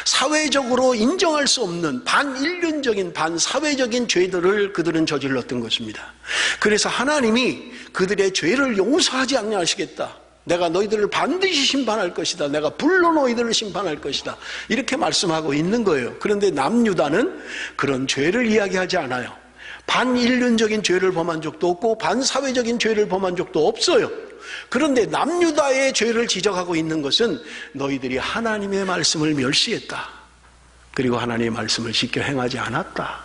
Speaker 1: 사회적으로 인정할 수 없는 반인륜적인, 반사회적인 죄들을 그들은 저질렀던 것입니다. 그래서 하나님이 그들의 죄를 용서하지 않냐 하시겠다, 내가 너희들을 반드시 심판할 것이다. 내가 불로 너희들을 심판할 것이다. 이렇게 말씀하고 있는 거예요. 그런데 남유다는 그런 죄를 이야기하지 않아요. 반인륜적인 죄를 범한 적도 없고 반사회적인 죄를 범한 적도 없어요. 그런데 남유다의 죄를 지적하고 있는 것은 너희들이 하나님의 말씀을 멸시했다. 그리고 하나님의 말씀을 지켜 행하지 않았다.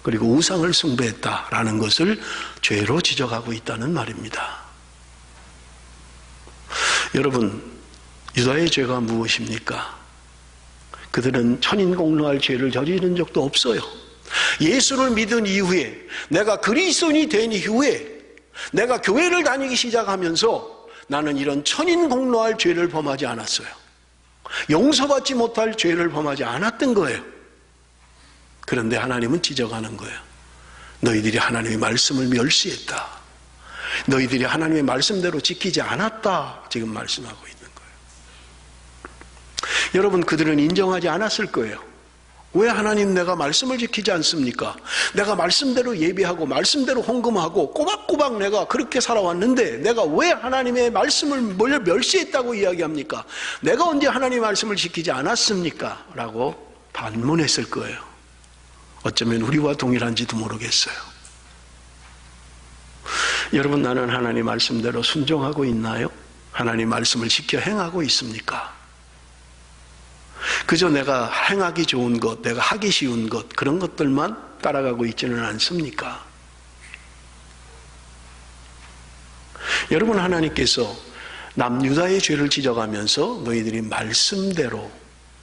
Speaker 1: 그리고 우상을 숭배했다라는 것을 죄로 지적하고 있다는 말입니다. 여러분, 유다의 죄가 무엇입니까? 그들은 천인공노할 죄를 저지른 적도 없어요. 예수를 믿은 이후에, 내가 그리스도인이 된 이후에, 내가 교회를 다니기 시작하면서 나는 이런 천인공노할 죄를 범하지 않았어요. 용서받지 못할 죄를 범하지 않았던 거예요. 그런데 하나님은 지적하는 거예요. 너희들이 하나님의 말씀을 멸시했다. 너희들이 하나님의 말씀대로 지키지 않았다. 지금 말씀하고 있는 거예요. 여러분, 그들은 인정하지 않았을 거예요. 왜 하나님 내가 말씀을 지키지 않습니까? 내가 말씀대로 예배하고 말씀대로 헌금하고 꼬박꼬박 내가 그렇게 살아왔는데 내가 왜 하나님의 말씀을 멸시했다고 이야기합니까? 내가 언제 하나님의 말씀을 지키지 않았습니까? 라고 반문했을 거예요. 어쩌면 우리와 동일한지도 모르겠어요. 여러분, 나는 하나님 말씀대로 순종하고 있나요? 하나님 말씀을 지켜 행하고 있습니까? 그저 내가 행하기 좋은 것, 내가 하기 쉬운 것, 그런 것들만 따라가고 있지는 않습니까? 여러분, 하나님께서 남유다의 죄를 지적하면서 너희들이 말씀대로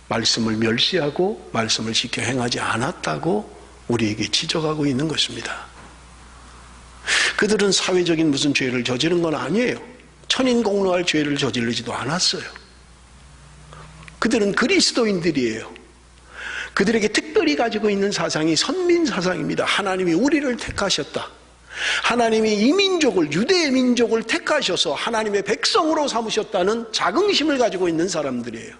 Speaker 1: 말씀을 멸시하고 말씀을 지켜 행하지 않았다고 우리에게 지적하고 있는 것입니다. 그들은 사회적인 무슨 죄를 저지른 건 아니에요. 천인공노할 죄를 저지르지도 않았어요. 그들은 그리스도인들이에요. 그들에게 특별히 가지고 있는 사상이 선민사상입니다. 하나님이 우리를 택하셨다. 하나님이 이 민족을, 유대의 민족을 택하셔서 하나님의 백성으로 삼으셨다는 자긍심을 가지고 있는 사람들이에요.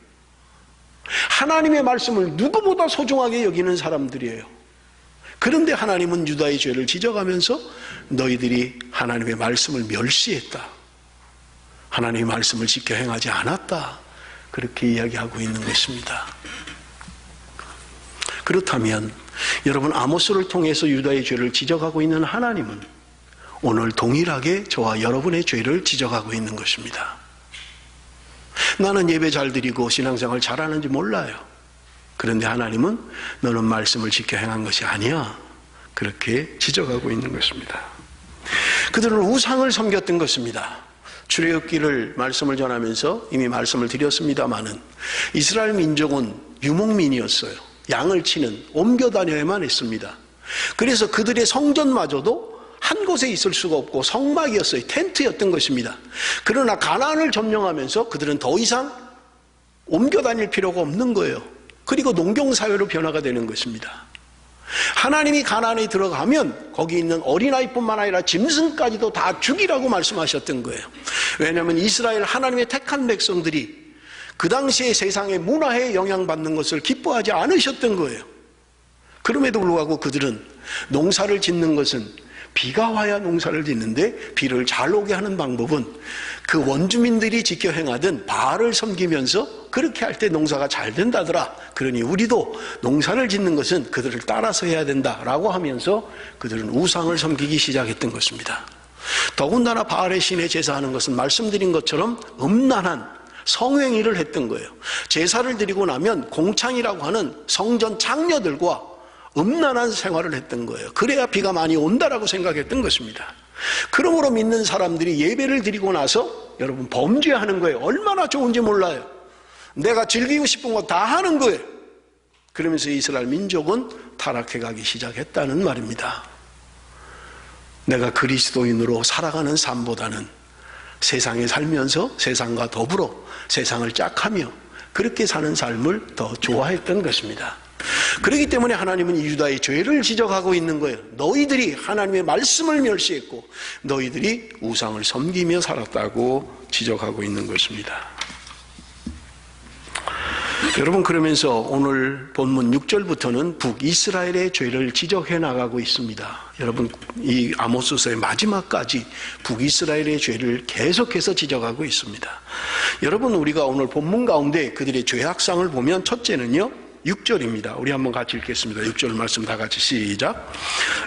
Speaker 1: 하나님의 말씀을 누구보다 소중하게 여기는 사람들이에요. 그런데 하나님은 유다의 죄를 지적하면서 너희들이 하나님의 말씀을 멸시했다. 하나님의 말씀을 지켜 행하지 않았다. 그렇게 이야기하고 있는 것입니다. 그렇다면 여러분, 아모스를 통해서 유다의 죄를 지적하고 있는 하나님은 오늘 동일하게 저와 여러분의 죄를 지적하고 있는 것입니다. 나는 예배 잘 드리고 신앙생활 잘하는지 몰라요. 그런데 하나님은 너는 말씀을 지켜 행한 것이 아니야. 그렇게 지적하고 있는 것입니다. 그들은 우상을 섬겼던 것입니다. 출애굽기를 말씀을 전하면서 이미 말씀을 드렸습니다마는 이스라엘 민족은 유목민이었어요. 양을 치는, 옮겨 다녀야만 했습니다. 그래서 그들의 성전마저도 한 곳에 있을 수가 없고 성막이었어요. 텐트였던 것입니다. 그러나 가나안을 점령하면서 그들은 더 이상 옮겨 다닐 필요가 없는 거예요. 그리고 농경사회로 변화가 되는 것입니다. 하나님이 가나안에 들어가면 거기 있는 어린아이뿐만 아니라 짐승까지도 다 죽이라고 말씀하셨던 거예요. 왜냐하면 이스라엘 하나님의 택한 백성들이 그 당시에 세상의 문화에 영향받는 것을 기뻐하지 않으셨던 거예요. 그럼에도 불구하고 그들은 농사를 짓는 것은 비가 와야 농사를 짓는데 비를 잘 오게 하는 방법은 그 원주민들이 지켜 행하던 바알을 섬기면서 그렇게 할 때 농사가 잘 된다더라. 그러니 우리도 농사를 짓는 것은 그들을 따라서 해야 된다라고 하면서 그들은 우상을 섬기기 시작했던 것입니다. 더군다나 바알의 신에 제사하는 것은 말씀드린 것처럼 음란한 성행위를 했던 거예요. 제사를 드리고 나면 공창이라고 하는 성전 장녀들과 음란한 생활을 했던 거예요. 그래야 비가 많이 온다라고 생각했던 것입니다. 그러므로 믿는 사람들이 예배를 드리고 나서 여러분 범죄하는 거예요. 얼마나 좋은지 몰라요. 내가 즐기고 싶은 거 다 하는 거예요. 그러면서 이스라엘 민족은 타락해 가기 시작했다는 말입니다. 내가 그리스도인으로 살아가는 삶보다는 세상에 살면서 세상과 더불어 세상을 짝하며 그렇게 사는 삶을 더 좋아했던 것입니다. 그렇기 때문에 하나님은 유다의 죄를 지적하고 있는 거예요. 너희들이 하나님의 말씀을 멸시했고 너희들이 우상을 섬기며 살았다고 지적하고 있는 것입니다. 여러분, 그러면서 오늘 본문 6절부터는 북이스라엘의 죄를 지적해 나가고 있습니다. 여러분, 이 아모스서의 마지막까지 북이스라엘의 죄를 계속해서 지적하고 있습니다. 여러분, 우리가 오늘 본문 가운데 그들의 죄악상을 보면 첫째는요, 6절입니다. 우리 한번 같이 읽겠습니다. 6절 말씀 다 같이 시작.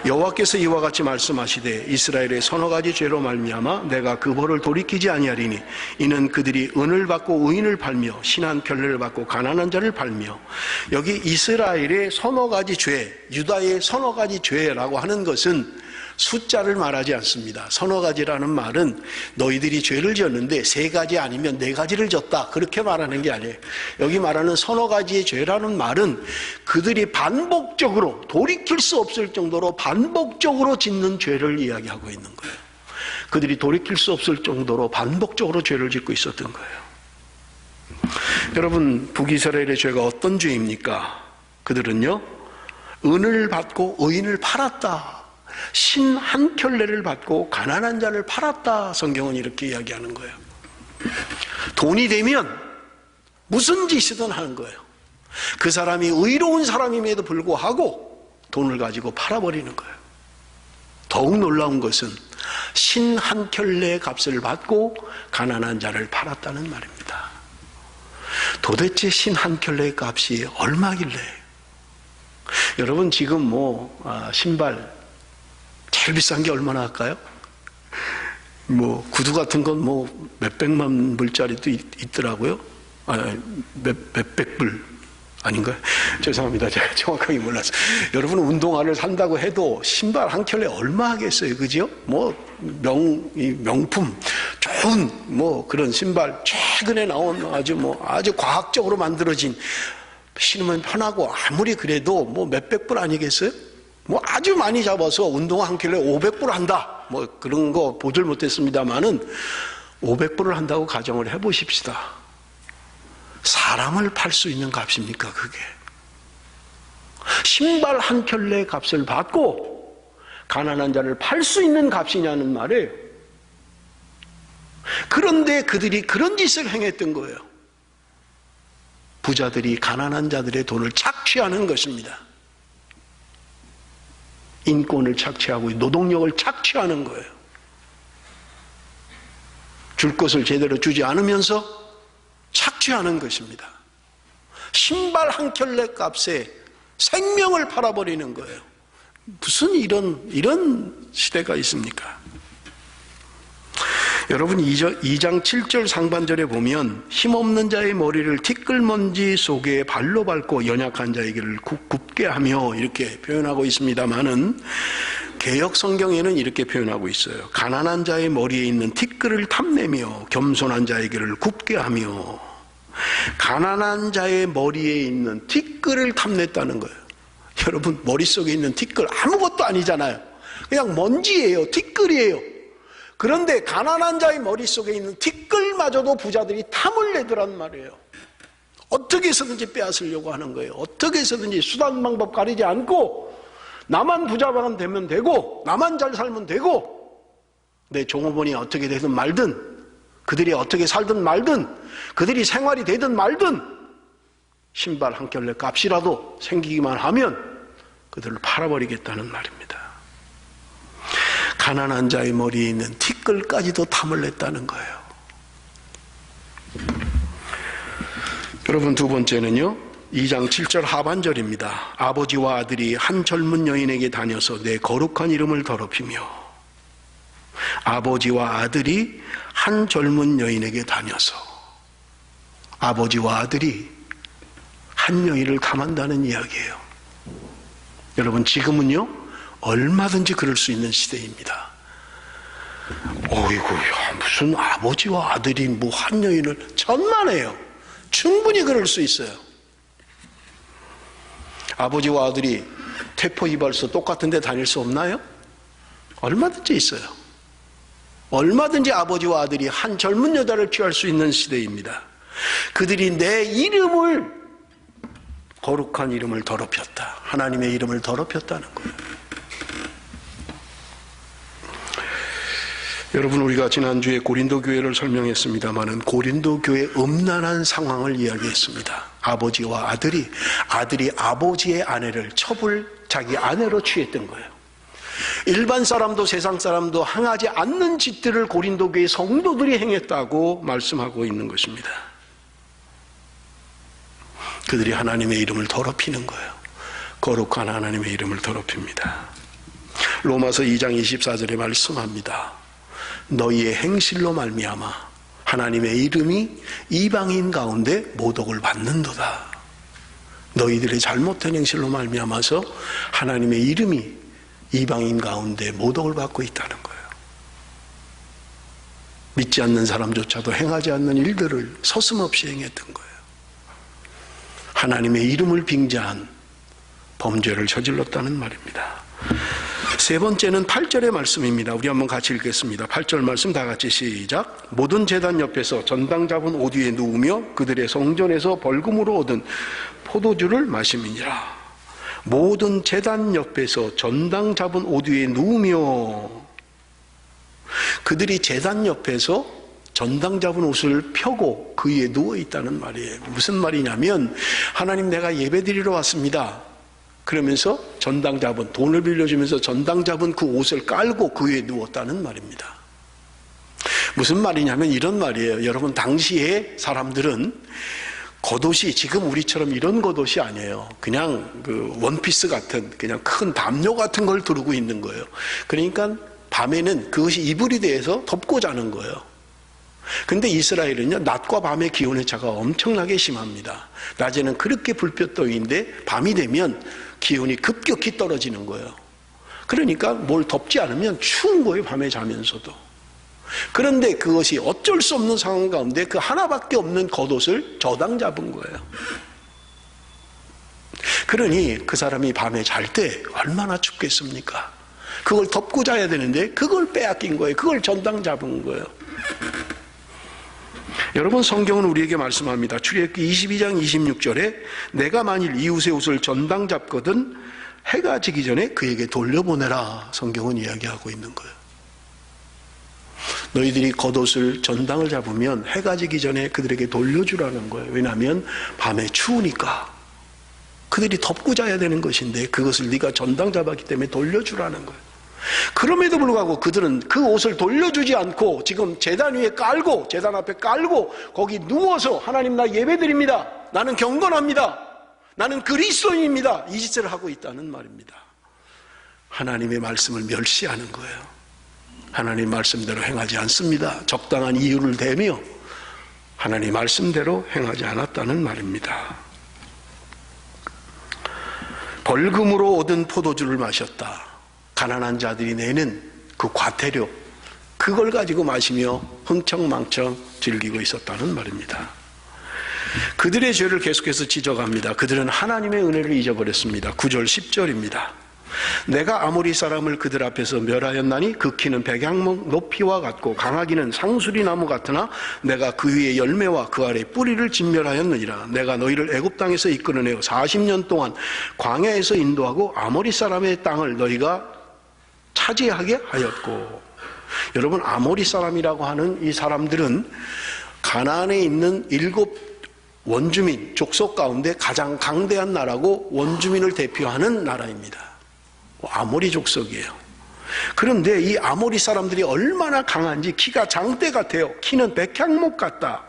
Speaker 1: 여호와께서 이와 같이 말씀하시되 이스라엘의 서너 가지 죄로 말미암아 내가 그 벌을 돌이키지 아니하리니 이는 그들이 은을 받고 의인을 팔며 신한 편례를 받고 가난한 자를 팔며, 여기 이스라엘의 서너 가지 죄, 유다의 서너 가지 죄라고 하는 것은 숫자를 말하지 않습니다. 서너 가지라는 말은 너희들이 죄를 지었는데 세 가지 아니면 네 가지를 졌다, 그렇게 말하는 게 아니에요. 여기 말하는 서너 가지의 죄라는 말은 그들이 반복적으로, 돌이킬 수 없을 정도로 반복적으로 짓는 죄를 이야기하고 있는 거예요. 그들이 돌이킬 수 없을 정도로 반복적으로 죄를 짓고 있었던 거예요. 여러분, 북이스라엘의 죄가 어떤 죄입니까? 그들은요, 은을 받고 의인을 팔았다, 신 한 켤레를 받고 가난한 자를 팔았다, 성경은 이렇게 이야기하는 거예요. 돈이 되면 무슨 짓이든 하는 거예요. 그 사람이 의로운 사람임에도 불구하고 돈을 가지고 팔아버리는 거예요. 더욱 놀라운 것은 신 한 켤레의 값을 받고 가난한 자를 팔았다는 말입니다. 도대체 신 한 켤레의 값이 얼마길래? 여러분, 지금 신발 제일 비싼 게 얼마나 할까요? 구두 같은 건 몇백만 불짜리도 있더라고요. 몇백 불 아닌가요? 죄송합니다. 제가 정확하게 몰라서. 여러분, 운동화를 산다고 해도 신발 한 켤레 얼마 하겠어요? 그죠? 명품, 좋은, 그런 신발, 최근에 나온 아주 과학적으로 만들어진, 신으면 편하고, 아무리 그래도 몇백 불 아니겠어요? 아주 많이 잡아서 운동화 한 켤레 500불 한다, 그런 거 보질 못했습니다만은 500불을 한다고 가정을 해보십시다. 사람을 팔 수 있는 값입니까, 그게? 신발 한 켤레 값을 받고 가난한 자를 팔 수 있는 값이냐는 말이에요. 그런데 그들이 그런 짓을 행했던 거예요. 부자들이 가난한 자들의 돈을 착취하는 것입니다. 인권을 착취하고 노동력을 착취하는 거예요. 줄 것을 제대로 주지 않으면서 착취하는 것입니다. 신발 한 켤레 값에 생명을 팔아버리는 거예요. 무슨 이런 시대가 있습니까? 여러분, 2장 7절 상반절에 보면 힘없는 자의 머리를 티끌먼지 속에 발로 밟고 연약한 자의 길을 굽게 하며 이렇게 표현하고 있습니다만은 개역 성경에는 이렇게 표현하고 있어요. 가난한 자의 머리에 있는 티끌을 탐내며 겸손한 자의 길을 굽게 하며. 가난한 자의 머리에 있는 티끌을 탐냈다는 거예요. 여러분, 머릿속에 있는 티끌 아무것도 아니잖아요. 그냥 먼지예요. 티끌이에요. 그런데 가난한 자의 머릿속에 있는 티끌마저도 부자들이 탐을 내더란 말이에요. 어떻게 해서든지 빼앗으려고 하는 거예요. 어떻게 해서든지 수단 방법 가리지 않고 나만 부자만 되면 되고 나만 잘 살면 되고 내 종업원이 어떻게 되든 말든 그들이 어떻게 살든 말든 그들이 생활이 되든 말든 신발 한 켤레 값이라도 생기기만 하면 그들을 팔아버리겠다는 말입니다. 가난한 자의 머리에 있는 티끌까지도 탐을 냈다는 거예요. 여러분, 두 번째는요, 2장 7절 하반절입니다. 아버지와 아들이 한 젊은 여인에게 다녀서 내 거룩한 이름을 더럽히며. 아버지와 아들이 한 젊은 여인에게 다녀서. 아버지와 아들이 한 여인을 탐한다는 이야기예요. 여러분, 지금은요 얼마든지 그럴 수 있는 시대입니다. 어이구야, 무슨 아버지와 아들이 한 여인을 천만에요. 충분히 그럴 수 있어요. 아버지와 아들이 태포이발소 똑같은 데 다닐 수 없나요? 얼마든지 있어요. 얼마든지 아버지와 아들이 한 젊은 여자를 취할 수 있는 시대입니다. 그들이 내 이름을, 거룩한 이름을 더럽혔다. 하나님의 이름을 더럽혔다는 거예요. 여러분, 우리가 지난주에 고린도 교회를 설명했습니다마는 고린도 교회의 음란한 상황을 이야기했습니다. 아버지와 아들이 아버지의 아내를 자기 아내로 취했던 거예요. 일반 사람도 세상 사람도 행하지 않는 짓들을 고린도 교회 성도들이 행했다고 말씀하고 있는 것입니다. 그들이 하나님의 이름을 더럽히는 거예요. 거룩한 하나님의 이름을 더럽힙니다. 로마서 2장 24절에 말씀합니다. 너희의 행실로 말미암아 하나님의 이름이 이방인 가운데 모독을 받는도다. 너희들의 잘못된 행실로 말미암아서 하나님의 이름이 이방인 가운데 모독을 받고 있다는 거예요. 믿지 않는 사람조차도 행하지 않는 일들을 서슴없이 행했던 거예요. 하나님의 이름을 빙자한 범죄를 저질렀다는 말입니다. 세 번째는 8절의 말씀입니다. 우리 한번 같이 읽겠습니다. 8절 말씀 다 같이 시작. 모든 제단 옆에서 전당 잡은 옷 위에 누우며 그들의 성전에서 벌금으로 얻은 포도주를 마심이니라. 모든 제단 옆에서 전당 잡은 옷 위에 누우며, 그들이 제단 옆에서 전당 잡은 옷을 펴고 그 위에 누워 있다는 말이에요. 무슨 말이냐면, 하나님 내가 예배 드리러 왔습니다. 그러면서 전당 잡은, 돈을 빌려주면서 전당 잡은 그 옷을 깔고 그 위에 누웠다는 말입니다. 무슨 말이냐면 이런 말이에요. 여러분, 당시에 사람들은 겉옷이 지금 우리처럼 이런 겉옷이 아니에요. 그냥 그 원피스 같은, 그냥 큰 담요 같은 걸 두르고 있는 거예요. 그러니까 밤에는 그것이 이불이 돼서 덮고 자는 거예요. 근데 이스라엘은요, 낮과 밤의 기온의 차가 엄청나게 심합니다. 낮에는 그렇게 불볕더위인데 밤이 되면 기온이 급격히 떨어지는 거예요. 그러니까 뭘 덮지 않으면 추운 거예요, 밤에 자면서도. 그런데 그것이 어쩔 수 없는 상황 가운데 그 하나밖에 없는 겉옷을 저당 잡은 거예요. 그러니 그 사람이 밤에 잘 때 얼마나 춥겠습니까? 그걸 덮고 자야 되는데 그걸 빼앗긴 거예요. 그걸 전당 잡은 거예요. 여러분, 성경은 우리에게 말씀합니다. 출애굽기 22장 26절에 내가 만일 이웃의 옷을 전당 잡거든 해가 지기 전에 그에게 돌려보내라. 성경은 이야기하고 있는 거예요. 너희들이 겉옷을 전당을 잡으면 해가 지기 전에 그들에게 돌려주라는 거예요. 왜냐하면 밤에 추우니까 그들이 덮고 자야 되는 것인데 그것을 네가 전당 잡았기 때문에 돌려주라는 거예요. 그럼에도 불구하고 그들은 그 옷을 돌려주지 않고 지금 제단 위에 깔고, 제단 앞에 깔고 거기 누워서 하나님 나 예배드립니다, 나는 경건합니다, 나는 그리스도인입니다, 이 짓을 하고 있다는 말입니다. 하나님의 말씀을 멸시하는 거예요. 하나님 말씀대로 행하지 않습니다. 적당한 이유를 대며 하나님 말씀대로 행하지 않았다는 말입니다. 벌금으로 얻은 포도주를 마셨다. 가난한 자들이 내는 그 과태료, 그걸 가지고 마시며 흥청망청 즐기고 있었다는 말입니다. 그들의 죄를 계속해서 지적합니다. 그들은 하나님의 은혜를 잊어버렸습니다. 9절 10절입니다. 내가 아모리 사람을 그들 앞에서 멸하였나니 그 키는 백양목 높이와 같고 강하기는 상수리 나무 같으나 내가 그 위에 열매와 그 아래 뿌리를 진멸하였느니라. 내가 너희를 애굽 땅에서 이끌어내어 40년 동안 광야에서 인도하고 아모리 사람의 땅을 너희가 차지하게 하였고. 여러분, 아모리 사람이라고 하는 이 사람들은 가나안에 있는 7 원주민 족속 가운데 가장 강대한 나라고 원주민을 대표하는 나라입니다. 아모리 족속이에요. 그런데 이 아모리 사람들이 얼마나 강한지, 키가 장대 같아요. 키는 백향목 같다.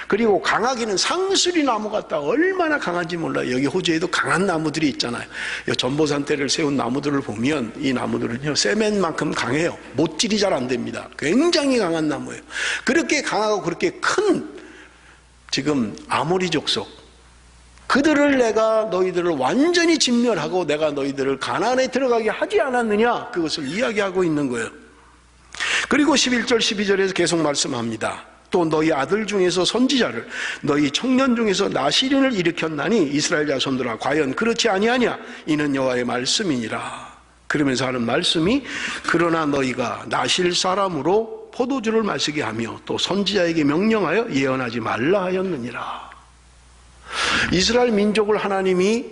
Speaker 1: 그리고 강하기는 상수리 나무 같다. 얼마나 강한지 몰라요. 여기 호주에도 강한 나무들이 있잖아요. 전보산대를 세운 나무들을 보면 이 나무들은요, 세멘만큼 강해요. 못질이 잘 안 됩니다. 굉장히 강한 나무예요. 그렇게 강하고 그렇게 큰 지금 아모리 족속, 그들을 내가 너희들을 완전히 진멸하고 내가 너희들을 가나안에 들어가게 하지 않았느냐, 그것을 이야기하고 있는 거예요. 그리고 11절 12절에서 계속 말씀합니다. 또 너희 아들 중에서 선지자를, 너희 청년 중에서 나시린을 일으켰나니 이스라엘 자손들아 과연 그렇지 아니하냐, 이는 여호와의 말씀이니라. 그러면서 하는 말씀이, 그러나 너희가 나실 사람으로 포도주를 마시게 하며 또 선지자에게 명령하여 예언하지 말라 하였느니라. 이스라엘 민족을 하나님이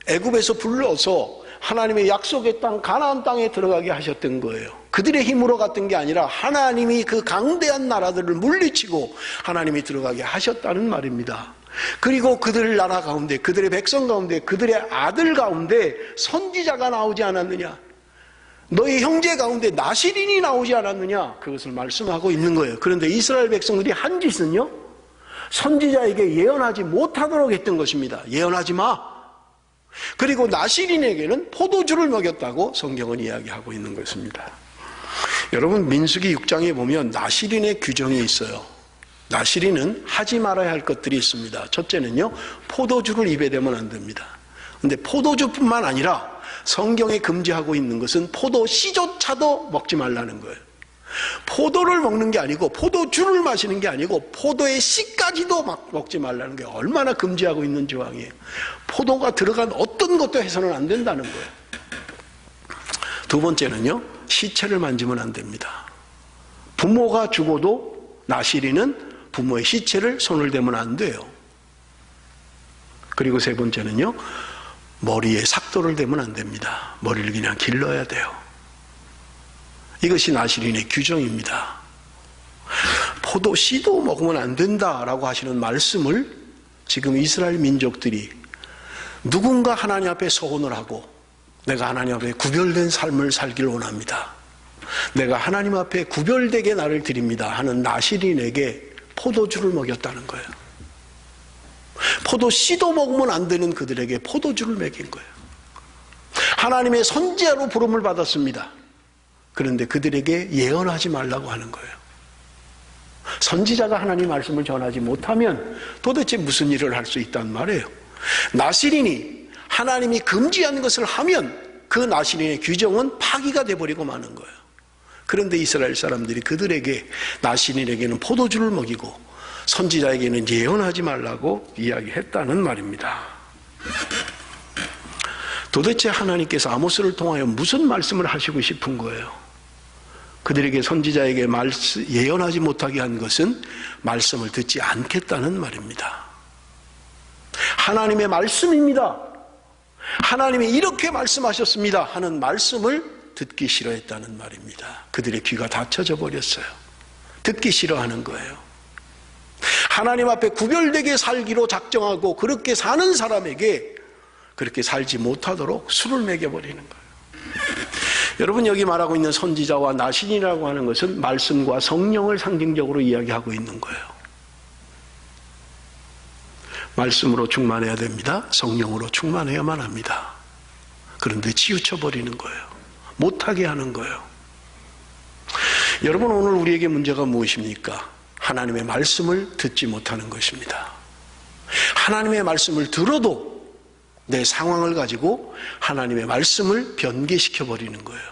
Speaker 1: 애굽에서 불러서 하나님의 약속의 땅 가나안 땅에 들어가게 하셨던 거예요. 그들의 힘으로 갔던 게 아니라 하나님이 그 강대한 나라들을 물리치고 하나님이 들어가게 하셨다는 말입니다. 그리고 그들 나라 가운데, 그들의 백성 가운데, 그들의 아들 가운데 선지자가 나오지 않았느냐? 너희 형제 가운데 나시린이 나오지 않았느냐? 그것을 말씀하고 있는 거예요. 그런데 이스라엘 백성들이 한 짓은요, 선지자에게 예언하지 못하도록 했던 것입니다. 예언하지 마. 그리고 나시린에게는 포도주를 먹였다고 성경은 이야기하고 있는 것입니다. 여러분, 민수기 6장에 보면 나시린의 규정이 있어요. 나시린은 하지 말아야 할 것들이 있습니다. 첫째는요, 포도주를 입에 대면 안 됩니다. 근데 포도주뿐만 아니라 성경에 금지하고 있는 것은 포도 씨조차도 먹지 말라는 거예요. 포도를 먹는 게 아니고, 포도주를 마시는 게 아니고, 포도의 씨까지도 먹지 말라는 게 얼마나 금지하고 있는 조항이에요. 포도가 들어간 어떤 것도 해서는 안 된다는 거예요. 두 번째는요, 시체를 만지면 안 됩니다. 부모가 죽어도 나시린은 부모의 시체를 손을 대면 안 돼요. 그리고 세 번째는요, 머리에 삭도를 대면 안 됩니다. 머리를 그냥 길러야 돼요. 이것이 나시린의 규정입니다. 포도 씨도 먹으면 안 된다라고 하시는 말씀을 지금 이스라엘 민족들이 누군가 하나님 앞에 서원을 하고, 내가 하나님 앞에 구별된 삶을 살기를 원합니다, 내가 하나님 앞에 구별되게 나를 드립니다 하는 나시린에게 포도주를 먹였다는 거예요. 포도 씨도 먹으면 안 되는 그들에게 포도주를 먹인 거예요. 하나님의 선지자로 부름을 받았습니다. 그런데 그들에게 예언하지 말라고 하는 거예요. 선지자가 하나님 말씀을 전하지 못하면 도대체 무슨 일을 할 수 있단 말이에요. 나시린이 하나님이 금지한 것을 하면 그 나시린의 규정은 파기가 돼버리고 마는 거예요. 그런데 이스라엘 사람들이 그들에게, 나시린에게는 포도주를 먹이고 선지자에게는 예언하지 말라고 이야기했다는 말입니다. 도대체 하나님께서 아모스를 통하여 무슨 말씀을 하시고 싶은 거예요? 그들에게, 선지자에게 예언하지 못하게 한 것은 말씀을 듣지 않겠다는 말입니다. 하나님의 말씀입니다, 하나님이 이렇게 말씀하셨습니다 하는 말씀을 듣기 싫어했다는 말입니다. 그들의 귀가 닫혀져 버렸어요. 듣기 싫어하는 거예요. 하나님 앞에 구별되게 살기로 작정하고 그렇게 사는 사람에게 그렇게 살지 못하도록 술을 먹여버리는 거예요. 여러분, 여기 말하고 있는 선지자와 나신이라고 하는 것은 말씀과 성령을 상징적으로 이야기하고 있는 거예요. 말씀으로 충만해야 됩니다. 성령으로 충만해야만 합니다. 그런데 치우쳐버리는 거예요. 못하게 하는 거예요. 여러분, 오늘 우리에게 문제가 무엇입니까? 하나님의 말씀을 듣지 못하는 것입니다. 하나님의 말씀을 들어도 내 상황을 가지고 하나님의 말씀을 변개시켜버리는 거예요.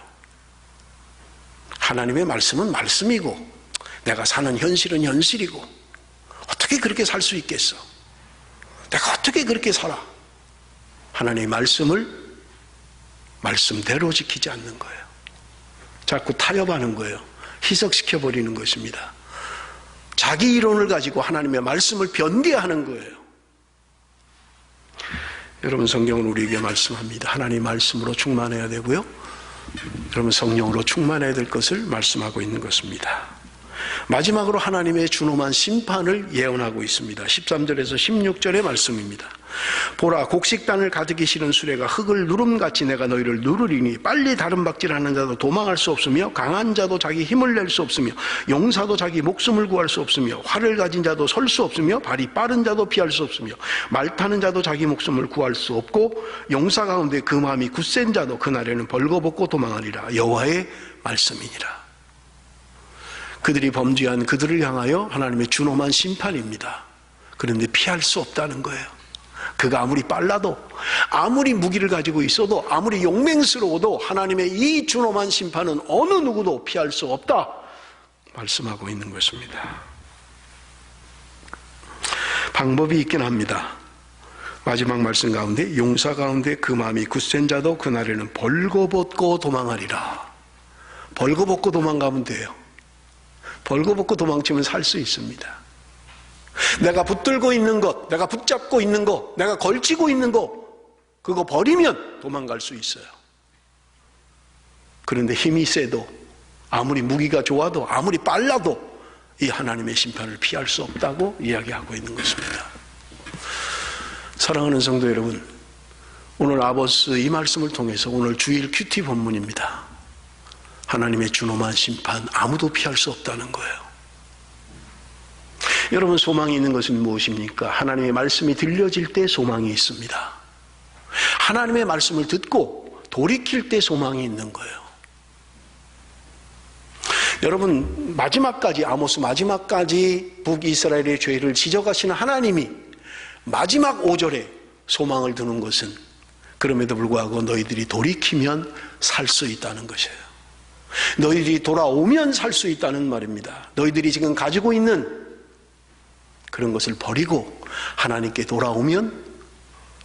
Speaker 1: 하나님의 말씀은 말씀이고 내가 사는 현실은 현실이고 어떻게 그렇게 살 수 있겠어? 내가 어떻게 그렇게 살아? 하나님의 말씀을 말씀대로 지키지 않는 거예요. 자꾸 타협하는 거예요. 희석시켜버리는 것입니다. 자기 이론을 가지고 하나님의 말씀을 변개하는 거예요. 여러분, 성경은 우리에게 말씀합니다. 하나님의 말씀으로 충만해야 되고요, 여러분, 성령으로 충만해야 될 것을 말씀하고 있는 것입니다. 마지막으로 하나님의 준엄한 심판을 예언하고 있습니다. 13절에서 16절의 말씀입니다. 보라, 곡식단을 가득히 실은 수레가 흙을 누름같이 내가 너희를 누르리니 빨리 다름박질하는 자도 도망할 수 없으며 강한 자도 자기 힘을 낼 수 없으며 용사도 자기 목숨을 구할 수 없으며 활을 가진 자도 설 수 없으며 발이 빠른 자도 피할 수 없으며 말 타는 자도 자기 목숨을 구할 수 없고 용사 가운데 그 마음이 굳센 자도 그날에는 벌거벗고 도망하리라. 여호와의 말씀이니라. 그들이 범죄한 그들을 향하여 하나님의 준엄한 심판입니다. 그런데 피할 수 없다는 거예요. 그가 아무리 빨라도, 아무리 무기를 가지고 있어도, 아무리 용맹스러워도 하나님의 이 준엄한 심판은 어느 누구도 피할 수 없다 말씀하고 있는 것입니다. 방법이 있긴 합니다. 마지막 말씀 가운데 용사 가운데 그 마음이 굳센 자도 그날에는 벌거벗고 도망하리라. 벌거벗고 도망가면 돼요. 벌거벗고 도망치면 살 수 있습니다. 내가 붙들고 있는 것, 내가 붙잡고 있는 것, 내가 걸치고 있는 것, 그거 버리면 도망갈 수 있어요. 그런데 힘이 세도, 아무리 무기가 좋아도, 아무리 빨라도 이 하나님의 심판을 피할 수 없다고 이야기하고 있는 것입니다. 사랑하는 성도 여러분, 오늘 아모스 이 말씀을 통해서 오늘 주일 큐티 본문입니다. 하나님의 준엄한 심판, 아무도 피할 수 없다는 거예요. 여러분, 소망이 있는 것은 무엇입니까? 하나님의 말씀이 들려질 때 소망이 있습니다. 하나님의 말씀을 듣고 돌이킬 때 소망이 있는 거예요. 여러분, 마지막까지, 아모스 마지막까지 북이스라엘의 죄를 지적하시는 하나님이 마지막 5절에 소망을 두는 것은 그럼에도 불구하고 너희들이 돌이키면 살 수 있다는 것이에요. 너희들이 돌아오면 살 수 있다는 말입니다. 너희들이 지금 가지고 있는 그런 것을 버리고 하나님께 돌아오면,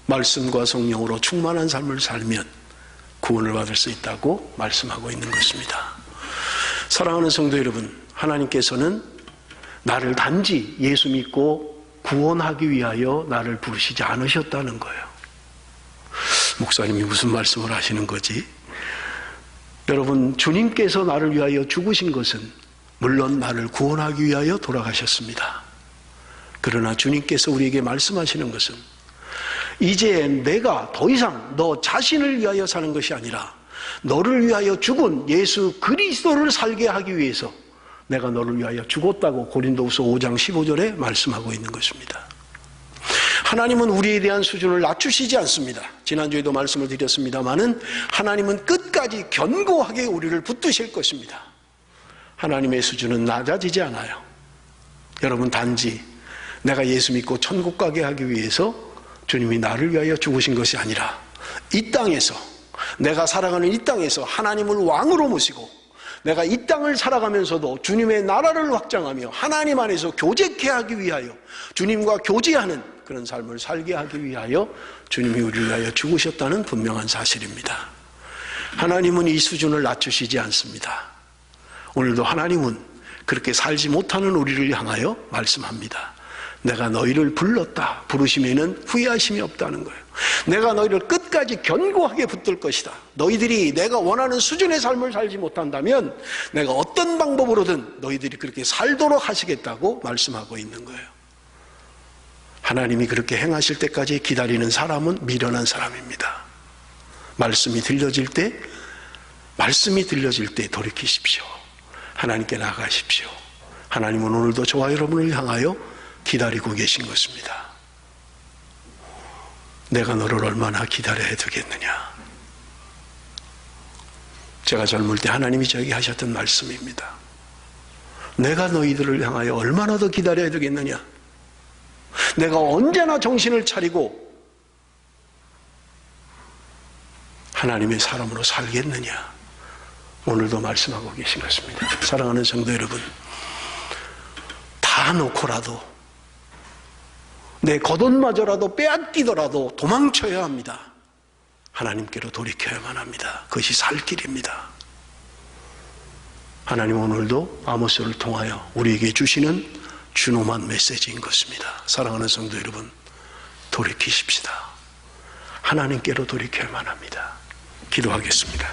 Speaker 1: 말씀과 성령으로 충만한 삶을 살면 구원을 받을 수 있다고 말씀하고 있는 것입니다. 사랑하는 성도 여러분, 하나님께서는 나를 단지 예수 믿고 구원하기 위하여 나를 부르시지 않으셨다는 거예요. 목사님이 무슨 말씀을 하시는 거지? 여러분, 주님께서 나를 위하여 죽으신 것은 물론 나를 구원하기 위하여 돌아가셨습니다. 그러나 주님께서 우리에게 말씀하시는 것은 이제 내가 더 이상 너 자신을 위하여 사는 것이 아니라 너를 위하여 죽은 예수 그리스도를 살게 하기 위해서 내가 너를 위하여 죽었다고 고린도후서 5장 15절에 말씀하고 있는 것입니다. 하나님은 우리에 대한 수준을 낮추시지 않습니다. 지난주에도 말씀을 드렸습니다마는 하나님은 끝까지 견고하게 우리를 붙드실 것입니다. 하나님의 수준은 낮아지지 않아요. 여러분, 단지 내가 예수 믿고 천국 가게 하기 위해서 주님이 나를 위하여 죽으신 것이 아니라 이 땅에서, 내가 살아가는 이 땅에서 하나님을 왕으로 모시고 내가 이 땅을 살아가면서도 주님의 나라를 확장하며 하나님 안에서 교제케 하기 위하여, 주님과 교제하는 그런 삶을 살게 하기 위하여 주님이 우리를 위하여 죽으셨다는 분명한 사실입니다. 하나님은 이 수준을 낮추시지 않습니다. 오늘도 하나님은 그렇게 살지 못하는 우리를 향하여 말씀합니다. 내가 너희를 불렀다. 부르심에는 후회하심이 없다는 거예요. 내가 너희를 끝까지 견고하게 붙들 것이다. 너희들이 내가 원하는 수준의 삶을 살지 못한다면 내가 어떤 방법으로든 너희들이 그렇게 살도록 하시겠다고 말씀하고 있는 거예요. 하나님이 그렇게 행하실 때까지 기다리는 사람은 미련한 사람입니다. 말씀이 들려질 때 돌이키십시오. 하나님께 나아가십시오. 하나님은 오늘도 저와 여러분을 향하여 기다리고 계신 것입니다. 내가 너를 얼마나 기다려야 되겠느냐. 제가 젊을 때 하나님이 저에게 하셨던 말씀입니다. 내가 너희들을 향하여 얼마나 더 기다려야 되겠느냐. 내가 언제나 정신을 차리고 하나님의 사람으로 살겠느냐. 오늘도 말씀하고 계신 것입니다. 사랑하는 성도 여러분, 다 놓고라도 내 겉옷마저라도 빼앗기더라도 도망쳐야 합니다. 하나님께로 돌이켜야만 합니다. 그것이 살 길입니다. 하나님 오늘도 아모스를 통하여 우리에게 주시는 준엄한 메시지인 것입니다. 사랑하는 성도 여러분, 돌이키십시다. 하나님께로 돌이켜야만 합니다. 기도하겠습니다.